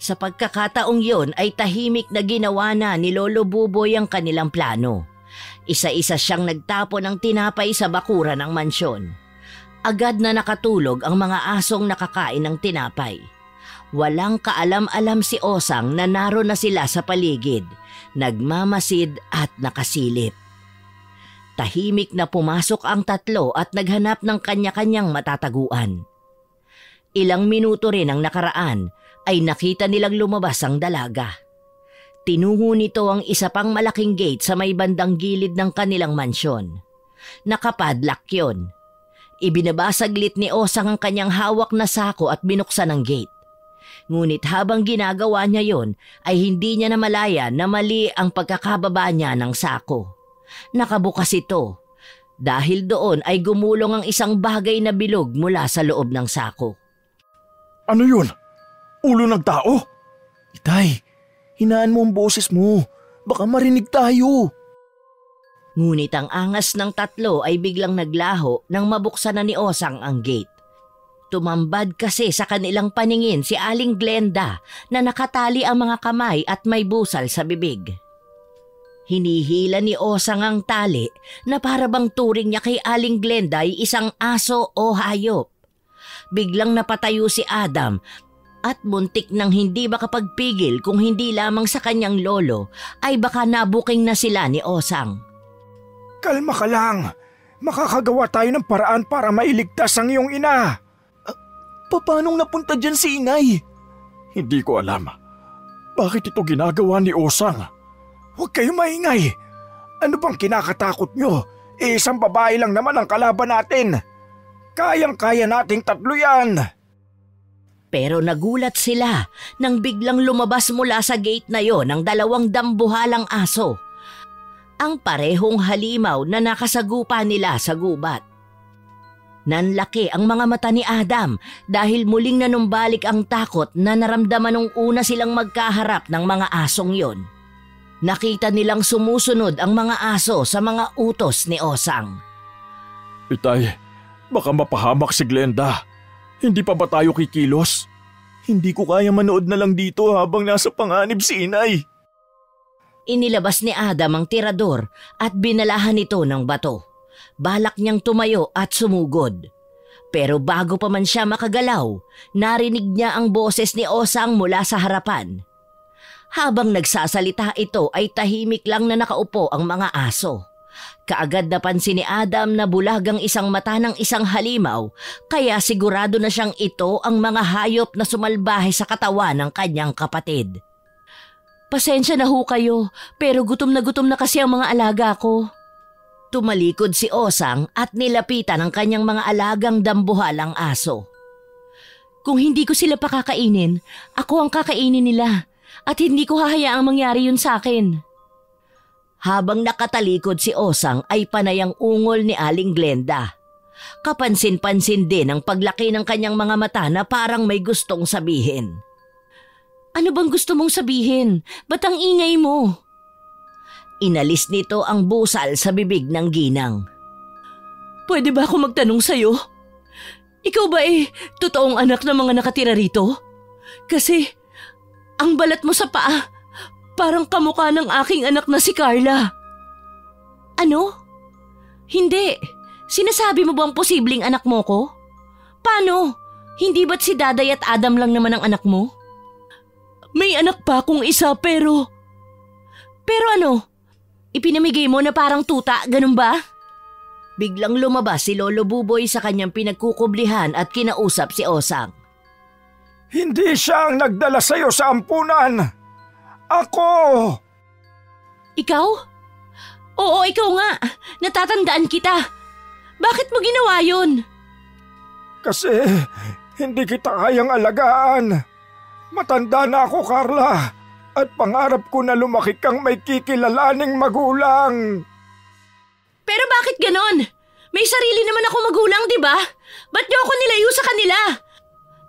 Sa pagkakataong yon ay tahimik na ginawa na ni Lolo Buboy ang kanilang plano. Isa-isa siyang nagtapo ng tinapay sa bakuran ng mansyon. Agad na nakatulog ang mga asong nakakain ng tinapay. Walang kaalam-alam si Osang na naroon na sila sa paligid, nagmamasid at nakasilip. Tahimik na pumasok ang tatlo at naghanap ng kanya-kanyang matataguan. Ilang minuto rin ang nakaraan ay nakita nilang lumabas ang dalaga. Tinungo nito ang isa pang malaking gate sa may bandang gilid ng kanilang mansyon. Nakapadlock yon. Ibinabasaglit ni Osang ang kanyang hawak na sako at binuksan ang gate. Ngunit habang ginagawa niya yon ay hindi niya namalaya na mali ang pagkakababa niya ng sako. Nakabukas ito. Dahil doon ay gumulong ang isang bagay na bilog mula sa loob ng sako. Ano yun? Ulo ng tao? Itay, hinaan mo ang boses mo. Baka marinig tayo. Ngunit ang angas ng tatlo ay biglang naglaho nang mabuksan na ni Osang ang gate. Tumambad kasi sa kanilang paningin si Aling Glenda na nakatali ang mga kamay at may busal sa bibig. Hinihila ni Osang ang tali na para bang turing niya kay Aling Glenda ay isang aso o hayop. Biglang napatayo si Adam at muntik nang hindi makapagpigil kung hindi lamang sa kanyang lolo ay baka nabuking na sila ni Osang. Kalma ka lang. Makakagawa tayo ng paraan para mailigtas ang iyong ina. Paanong napunta dyan si inay? Hindi ko alam. Bakit ito ginagawa ni Osang? Huwag kayong maingay. Ano bang kinakatakot nyo? Isang babae lang naman ang kalaban natin. Kayang-kaya nating tatlo yan. Pero nagulat sila nang biglang lumabas mula sa gate na yon ang dalawang dambuhalang aso. Ang parehong halimaw na nakasagupa nila sa gubat. Nanlaki ang mga mata ni Adam dahil muling nanumbalik ang takot na naramdaman nung una silang magkaharap ng mga asong yon. Nakita nilang sumusunod ang mga aso sa mga utos ni Osang. Itay, baka mapahamak si Glenda. Hindi pa ba tayo kikilos? Hindi ko kaya manood na lang dito habang nasa panganib si inay. Inilabas ni Adam ang tirador at binalahan ito ng bato. Balak niyang tumayo at sumugod. Pero bago pa man siya makagalaw, narinig niya ang boses ni Osang mula sa harapan. Habang nagsasalita ito ay tahimik lang na nakaupo ang mga aso. Kaagad napansin ni Adam na bulag ang isang mata ng isang halimaw kaya sigurado na siyang ito ang mga hayop na sumalbahe sa katawan ng kanyang kapatid. Pasensya na ho kayo, pero gutom na kasi ang mga alaga ko. Tumalikod si Osang at nilapitan ang kanyang mga alagang dambuhalang aso. Kung hindi ko sila pakakainin, ako ang kakainin nila at hindi ko hahayaang mangyari yun sa akin. Habang nakatalikod si Osang ay panay ang ungol ni Aling Glenda. Kapansin-pansin din ang paglaki ng kanyang mga mata na parang may gustong sabihin. Ano bang gusto mong sabihin? Ba't ang ingay mo? Inalis nito ang busal sa bibig ng ginang. Pwede ba ako magtanong sa'yo? Ikaw ba totoong anak ng mga nakatira rito? Kasi ang balat mo sa paa, parang kamukha ng aking anak na si Carla. Ano? Hindi. Sinasabi mo bang posibleng anak mo ko? Paano? Hindi ba't si Daday at Adam lang naman ang anak mo? May anak pa akong isa pero ano? Ipinamigay mo na parang tuta, ganun ba? Biglang lumabas si Lolo Buboy sa kanyang pinagkukublihan at kinausap si Osang. Hindi siya ang nagdala sa'yo sa ampunan. Ako! Ikaw? Oo, ikaw nga. Natatandaan kita. Bakit mo ginawa yun? Kasi hindi kita kayang alagaan. Matanda na ako, Carla. At pangarap ko na lumaki kang may kikilalaning magulang. Pero bakit ganon? May sarili naman ako magulang, di ba? Ba't niyo ako nilayo sa kanila?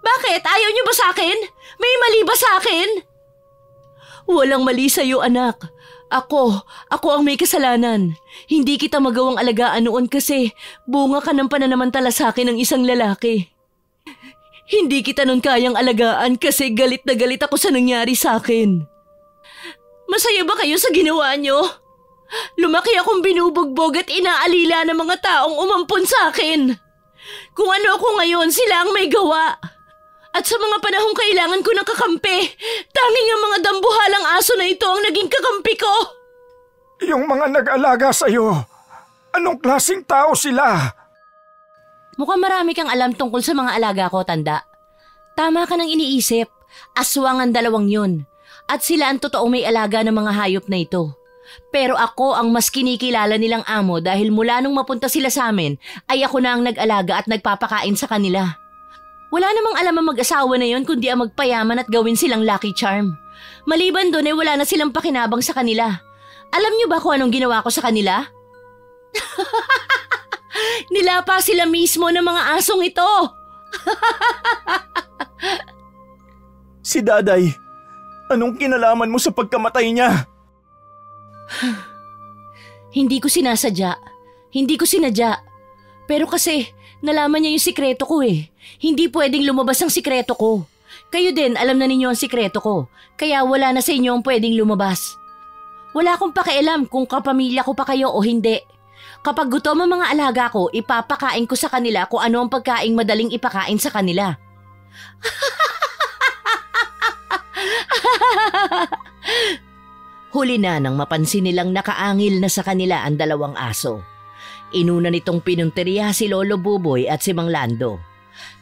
Bakit? Ayaw niyo ba sa akin? May mali ba sa akin? Walang mali sa'yo, anak. Ako ang may kasalanan. Hindi kita magawang alagaan noon kasi bunga ka ng pananamantala sa akin ng isang lalaki. Hindi kita nun kayang alagaan kasi galit na galit ako sa nangyari sa akin. Masaya ba kayo sa ginawa niyo? Lumaki akong binubugbog at inaalila ng mga taong umampon sa akin. Kung ano ako ngayon, sila ang may gawa. At sa mga panahong kailangan ko ng kakampi, tanging ang mga dambuhalang aso na ito ang naging kakampi ko. Yung mga nag-alaga sa'yo, anong klaseng tao sila? Mukhang marami kang alam tungkol sa mga alaga ko, tanda. Tama ka nang iniisip. Aswang ang dalawang yun. At sila ang totoong may alaga ng mga hayop na ito. Pero ako ang mas kinikilala nilang amo dahil mula nung mapunta sila sa amin ay ako na ang nag-alaga at nagpapakain sa kanila. Wala namang alam ang mag-asawa na yon kundi ang magpayaman at gawin silang lucky charm. Maliban doon ay wala na silang pakinabang sa kanila. Alam niyo ba kung anong ginawa ko sa kanila? Nilapa sila mismo ng mga asong ito. Si Daday, anong kinalaman mo sa pagkamatay niya? Hindi ko sinasadya. Hindi ko sinadya. Pero kasi nalaman niya yung sikreto ko eh. Hindi pwedeng lumabas ang sikreto ko. Kayo din alam na ninyo ang sikreto ko. Kaya wala na sa inyo ang pwedeng lumabas. Wala akong pakialam kung kapamilya ko pa kayo o hindi. Kapag gutom ang mga alaga ko, ipapakain ko sa kanila kung ano ang pagkaing madaling ipakain sa kanila. Huli na nang mapansin nilang nakaangil na sa kanila ang dalawang aso. Inuna nitong pinunteriya si Lolo Buboy at si Mang Lando.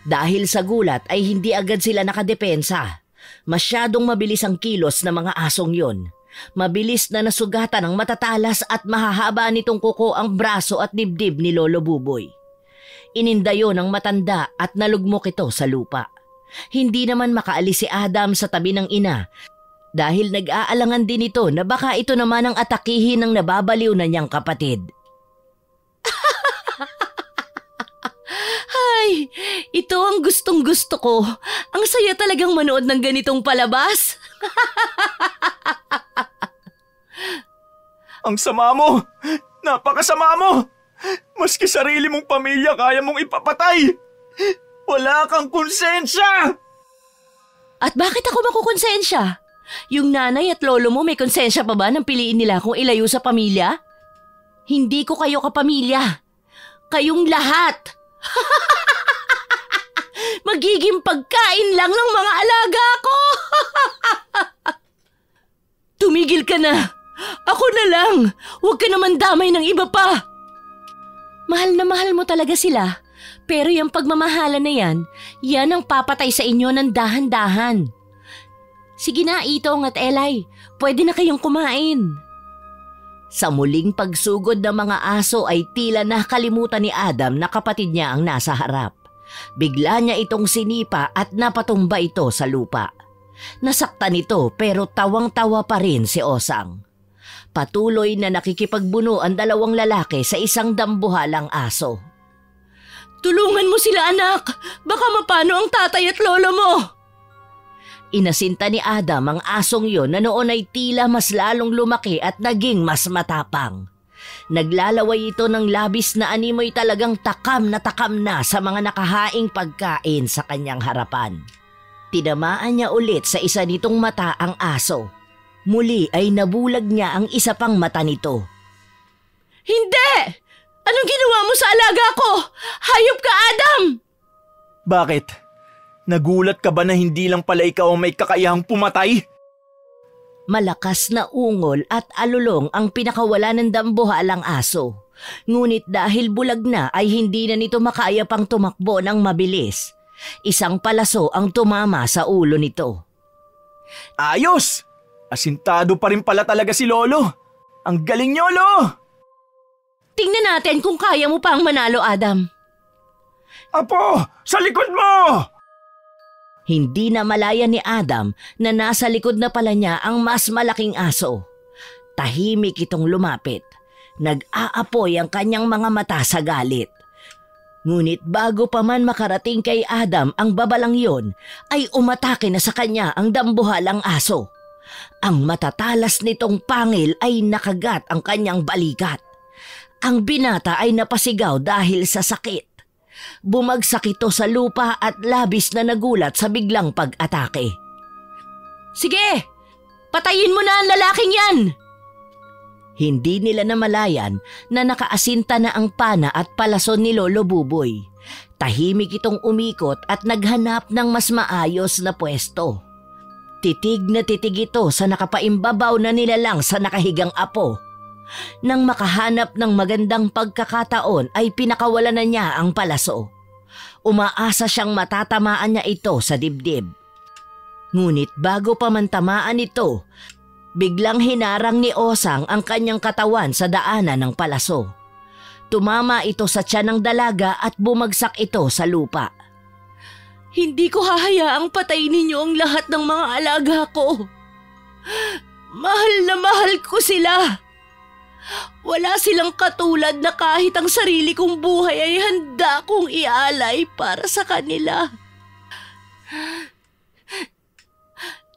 Dahil sa gulat ay hindi agad sila nakadepensa. Masyadong mabilis ang kilos ng mga asong yon. Mabilis na nasugatan ng matatalas at mahahaba nitong kuko ang braso at dibdib ni Lolo Buboy. Inindayo ng matanda at nalugmok ito sa lupa. Hindi naman makaalis si Adam sa tabi ng ina dahil nag-aalangan din ito na baka ito naman ang atakihin ng nababaliw na niyang kapatid. Ay, ito ang gustong-gusto ko. Ang saya talagang manood ng ganitong palabas. Ang sama mo! Napakasama mo! Maski sarili mong pamilya kaya mong ipapatay! Wala kang konsensya! At bakit ako makukonsensya? Yung nanay at lolo mo may konsensya pa ba nang piliin nila kung ilayo sa pamilya? Hindi ko kayo kapamilya. Kayong lahat. Magiging pagkain lang ng mga alaga ko. Tumigil ka na. Ako na lang. Huwag ka naman damay ng iba pa. Mahal na mahal mo talaga sila. Pero yung pagmamahalan na yan ang papatay sa inyo ng dahan-dahan. Sige na, Itong at Elay. Pwede na kayong kumain. Sa muling pagsugod ng mga aso ay tila nakalimutan ni Adam na kapatid niya ang nasa harap. Bigla niya itong sinipa at napatumba ito sa lupa. Nasaktan ito pero tawang-tawa pa rin si Osang. Patuloy na nakikipagbuno ang dalawang lalaki sa isang dambuhalang aso. Tulungan mo sila, anak! Baka mapano ang tatay at lolo mo! Inasinta ni Adam ang asong yon na noon ay tila mas lalong lumaki at naging mas matapang. Naglalaway ito ng labis na animoy talagang takam na sa mga nakahaing pagkain sa kanyang harapan. Tinamaan niya ulit sa isa nitong mata ang aso. Muli ay nabulag niya ang isa pang mata nito. Hindi! Anong ginawa mo sa alaga ko? Hayop ka, Adam! Bakit? Nagulat ka ba na hindi lang pala ikaw ang may kakayahang pumatay? Malakas na ungol at alulong ang pinakawala ng dambuhalang aso. Ngunit dahil bulag na ay hindi na nito makaya pang tumakbo ng mabilis. Isang palaso ang tumama sa ulo nito. Ayos! Asintado pa rin pala talaga si Lolo. Ang galing niyo, Lo! Tingnan natin kung kaya mo pang manalo, Adam. Apo, sa likod mo! Hindi na malaya ni Adam na nasa likod na pala niya ang mas malaking aso. Tahimik itong lumapit. Nag-aapoy ang kanyang mga mata sa galit. Ngunit bago pa man makarating kay Adam ang babalang yon, ay umatake na sa kanya ang dambuhalang aso. Ang matatalas nitong pangil ay nakagat ang kanyang balikat. Ang binata ay napasigaw dahil sa sakit. Bumagsak ito sa lupa at labis na nagulat sa biglang pag-atake. Sige! Patayin mo na ang lalaking yan! Hindi nila namalayan na nakaasinta na ang pana at palason ni Lolo Buboy. Tahimik itong umikot at naghanap ng mas maayos na pwesto. Titig na titig ito sa nakapaimbabaw na nilalang sa nakahigang apo. Nang makahanap ng magandang pagkakataon ay pinakawalan na niya ang palaso. Umaasa siyang matatamaan niya ito sa dibdib. Ngunit bago pa man tamaan ito, biglang hinarang ni Osang ang kanyang katawan sa daanan ng palaso. Tumama ito sa tiyan ng dalaga at bumagsak ito sa lupa. Hindi ko hahayaang patayin ninyo ang lahat ng mga alaga ko. Mahal na mahal ko sila. Wala silang katulad na kahit ang sarili kong buhay ay handa kong ialay para sa kanila.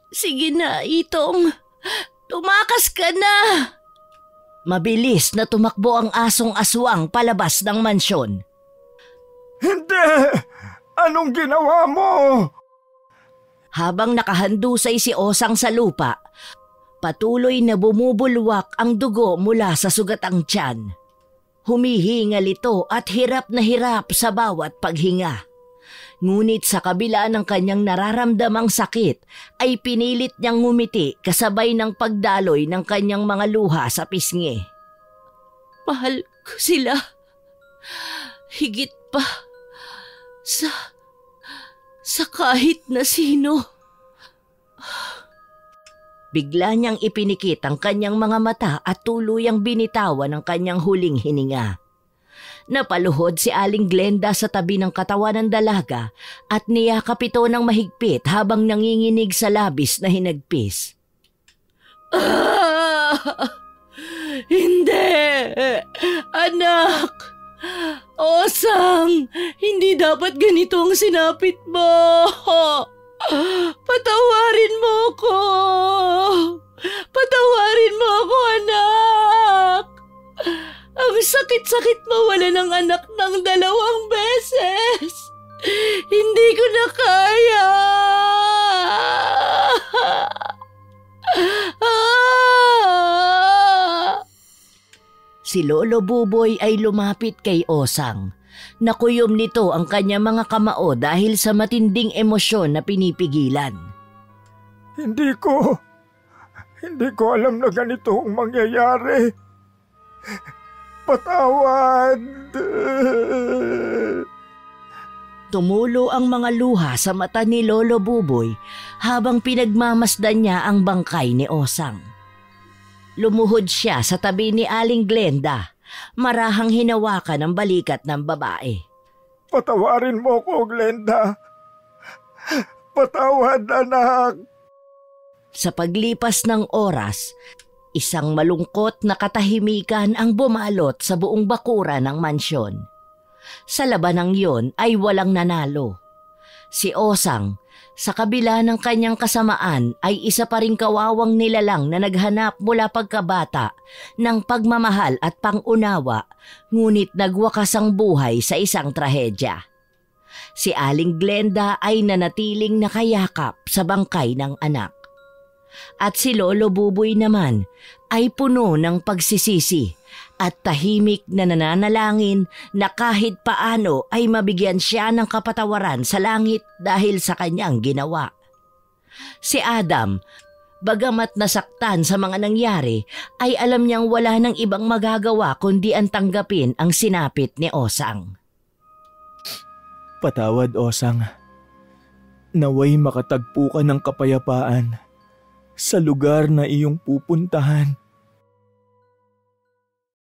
Sige na, Itong. Tumakas ka na! Mabilis na tumakbo ang asong aswang palabas ng mansyon. Hindi! Anong ginawa mo? Habang nakahandusay si Osang sa lupa, patuloy na bumubulwak ang dugo mula sa sugatang tiyan. Humihingal ito at hirap na hirap sa bawat paghinga. Ngunit sa kabila ng kanyang nararamdamang sakit ay pinilit niyang ngumiti kasabay ng pagdaloy ng kanyang mga luha sa pisngi. Mahal ko sila. Higit pa sa kahit na sino. Bigla niyang ipinikit ang kanyang mga mata at tuluyang binitawan ang kanyang huling hininga. Napaluhod si Aling Glenda sa tabi ng katawan ng dalaga at niyakap ito ng mahigpit habang nanginginig sa labis na hinagpis. Hindi! Anak! Osang! Hindi dapat ganito ang sinapit mo! Patawarin mo ko! Patawarin mo ako, anak! Ang sakit-sakit mawala ng anak ng 2 beses. Hindi ko na kaya. Si Lolo Buboy ay lumapit kay Osang. Nakuyom nito ang kanyang mga kamao dahil sa matinding emosyon na pinipigilan. Hindi ko alam na ganito ang mangyayari. Patawad! Tumulo ang mga luha sa mata ni Lolo Buboy habang pinagmamasdan niya ang bangkay ni Osang. Lumuhod siya sa tabi ni Aling Glenda, marahang hinawakan ang balikat ng babae. Patawarin mo ko, Glenda. Patawad, anak. Sa paglipas ng oras, isang malungkot na katahimikan ang bumalot sa buong bakura ng mansyon. Sa labanang yon ay walang nanalo. Si Osang, sa kabila ng kanyang kasamaan, ay isa pa ring kawawang nilalang na naghanap mula pagkabata ng pagmamahal at pangunawa, ngunit nagwakas ang buhay sa isang trahedya. Si Aling Glenda ay nanatiling nakayakap sa bangkay ng anak. At si Lolo Buboy naman ay puno ng pagsisisi at tahimik na nananalangin na kahit paano ay mabigyan siya ng kapatawaran sa langit dahil sa kanyang ginawa. Si Adam, bagamat nasaktan sa mga nangyari, ay alam niyang wala ng ibang magagawa kundi ang tanggapin ang sinapit ni Osang. Patawad, Osang. Naway makatagpo ka ng kapayapaan sa lugar na iyong pupuntahan.